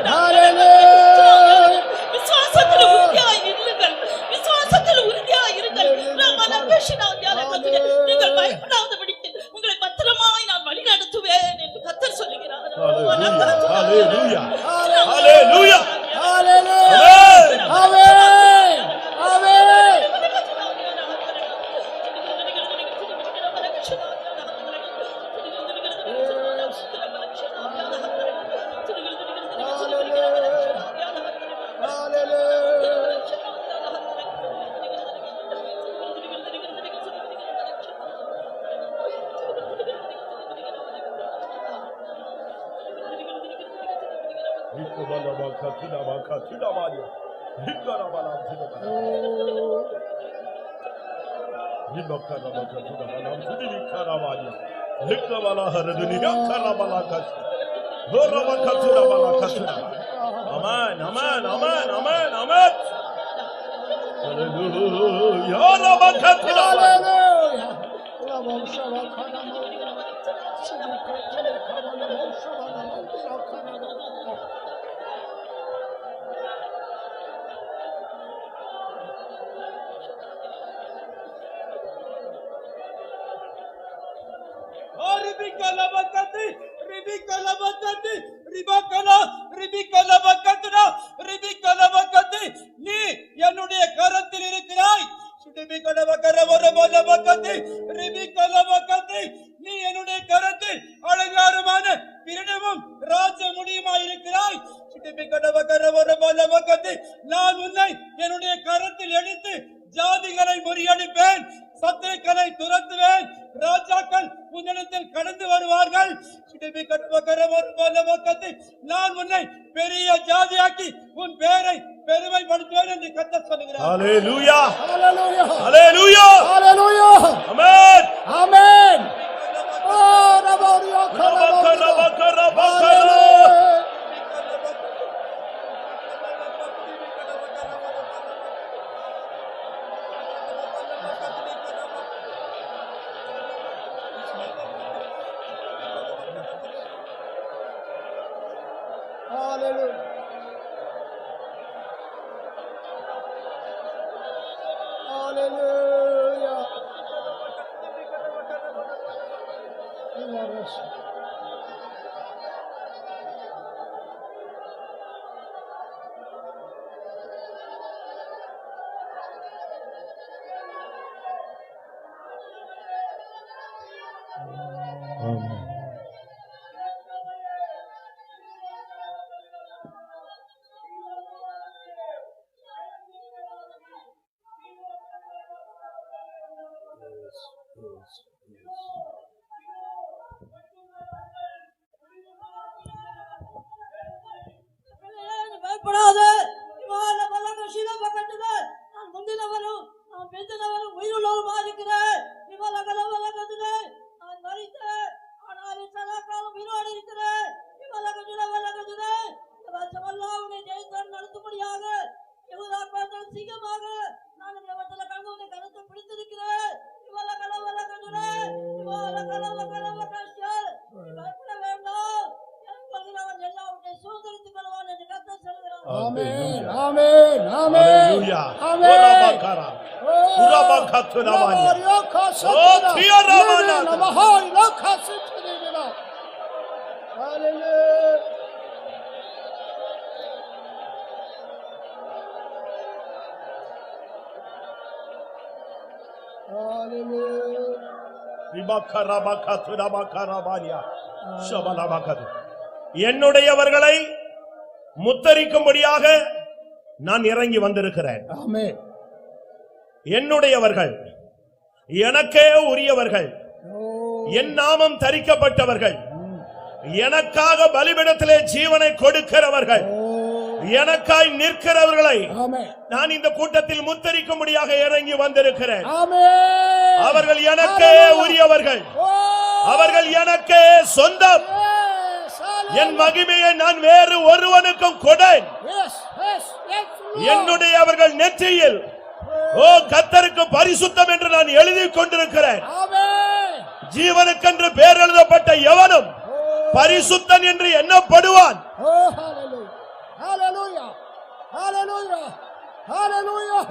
Hallelujah. Amen, amen, amen, amen, amen. Hallelujah. Hallelujah. Rabo shava kana mo. Sibika kana kana mo shava kana mo. Ribikala bakati, ribikala bakati, ribikala bakati, நீ என்னுடைய கரத்தில் இருக்கிறாய். சுடிபிகல bakati, ribikala bakati, நீ என்னுடைய கரத்தில் அலங்காரமான கிரீடமும் ராஜ முடியுமாய் இருக்கிறாய். சுடிபிகல bakati, நான் உன்னை என்னுடைய கரத்தில் எடுத்து ஜாதிகளை முறியடிப்பேன், சத்துருக்களை துரத்துவேன், ராஜாக்கள் உன்னிடத்தில் கடந்து வருவார்கள். நான் உன்னை பெரிய ஜாதியாக்கி உன் பேரை பெருமைப்படுத்துவேன் என்று கர்த்தர் சொல்லுகிறார். Hallelujah. Hallelujah. Hallelujah. Hallelujah. Amen. Amen. Oh, Raborio Hallelujah. Hallelujah. பயப்படாத, இவாள வல்லமை சீலப்பட்டது. நான் முந்தினவரும் நான் பிந்தினவரும் உயிருள்ளவருமா இருக்கிறேன். இவாள கலவலகத்துது. நான் மரித்தேன், ஆனால் சதாகாலம் உயிரோடு இருக்கிறேன். இவாள கஜுலவலகத்துது. இந்த வருஷமெல்லாம் உன்னை ஜெயித்தான் நடத்தும்படியாக யெகோவா பார்த்தால் சீக்கிரமாக நான் இந்த வருஷத்துல கடந்து உன்னை கருத்தை பிடித்திருக்கிறேன். இவாள கலவலகத்துது. இவாள கலவலகத்துது. பயப்பட வேண்டாம். அவன் எல்லாவற்றை சுதந்திரித்துக் கொள்வான் என்று கர்த்தர் சொல்கிறார். Amen. Amen. Amen. Hallelujah. Amen. Urabakara. Urabakatunamanya. Oh, Tiyaramana. Namahari lokasitira. Hallelujah. Hallelujah. ரிபக்கரபக்கதுரபக்கரபானியா. ஷபலபக்கது. என்னுடையவர்களை முத்தரிக்கும்படியாக நான் இறங்கி வந்திருக்கிறேன். Amen. என்னுடையவர்கள், எனக்கே உரியவர்கள், என் நாமம் தரிக்கப்பட்டவர்கள், எனக்காக பலிபீடத்திலே ஜீவனை கொடுக்கிறவர்கள், எனக்காய் நிற்கிறவர்களை நான் இந்த கூட்டத்தில் முத்தரிக்கும்படியாக இறங்கி வந்திருக்கிறேன். அவர்கள் எனக்கே உரியவர்கள், அவர்கள் எனக்கே சொந்தம். என் மகிமையை நான் வேறு ஒருவனுக்கும் கொடேன். என்னுடையவர்கள் நெற்றியில் ஓ கர்த்தருக்கு பரிசுத்தம் என்று நான் எழுதி கொண்டிருக்கிறேன். ஜீவனுக்கென்று பேர் எழுதப்பட்ட எவனும் பரிசுத்தன் என்று எண்ணப்படுவான். Hallelujah. Hallelujah. Hallelujah.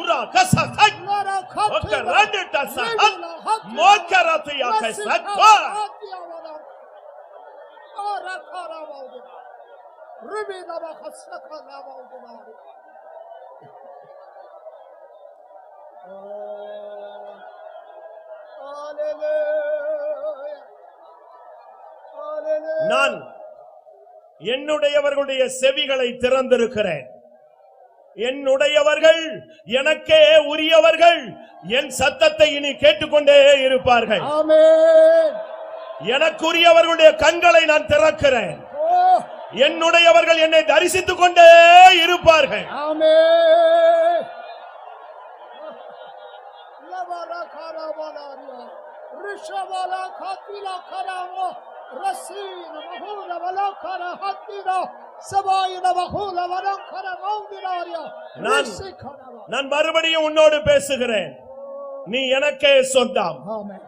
Ura kasatak okarandita sahat mokaratiya kasatwa ora karavaudu ribina bahasaka lavaudu நான் என்னுடையவர்களுடைய செவிகளை திறந்திருக்கிறேன். என்னுடையவர்கள் எனக்கே உரியவர்கள் என் சத்தத்தை இனி கேட்டுக்கொண்டே இருப்பார்கள். Amen. எனக்குரியவர்களுடைய கண்களை நான் திறக்கிறேன். Oh, என்னுடையவர்கள் என்னை தரிசித்துக் கொண்டே இருப்பார்கள். Amen. Lavara karavalaria. Rishavala khatila karamo. Rasina mahula valakara hatira. Sabayina mahula valakara maudiraria. நான் மறுபடியும் உன்னோடு பேசுகிறேன். நீ எனக்கே சொந்தம். Amen.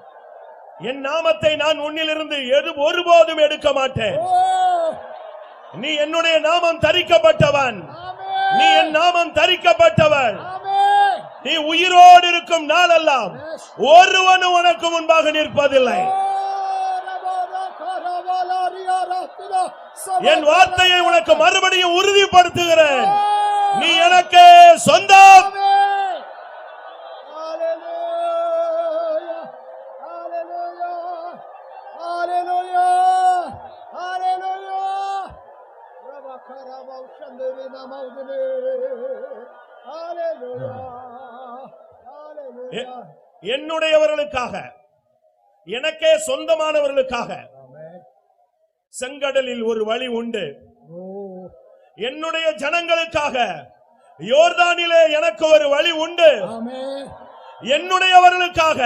என் நாமத்தை நான் உன்னிலிருந்து ஒருபோதும் எடுக்க மாட்டேன். Oh, நீ என்னுடைய நாமம் தரிக்கப்பட்டவன். Amen. நீ என் நாமம் தரிக்கப்பட்டவன். Amen. நீ உயிரோடு இருக்கும் நாளெல்லாம் ஒருவனும் உனக்கு முன்பாக நிற்பதில்லை. என் வார்த்தையை உனக்கு மறுபடியும் உறுதிப்படுத்துகிறேன். நீ எனக்கு சொந்தம். என்னுடையவர்களுக்காக எனக்கே சொந்தமானவர்களுக்காக செங்கடலில் ஒரு வழி உண்டு. என்னுடைய ஜனங்களுக்காக யோர்தானிலே எனக்கு ஒரு வழி உண்டு. என்னுடையவர்களுக்காக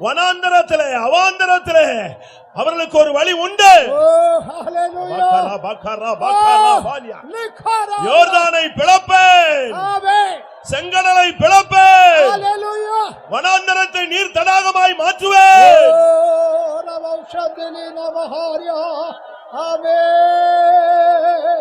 வனாந்தரத்திலே அவாந்தரத்திலே அவர்களுக்கு ஒரு வழி உண்டு. யோர்தானை பிளப்பேன், செங்கடலை பிளப்பேன், வனாந்தரத்தை நீர் தடாகமாய் மாற்றுவேன். Amen.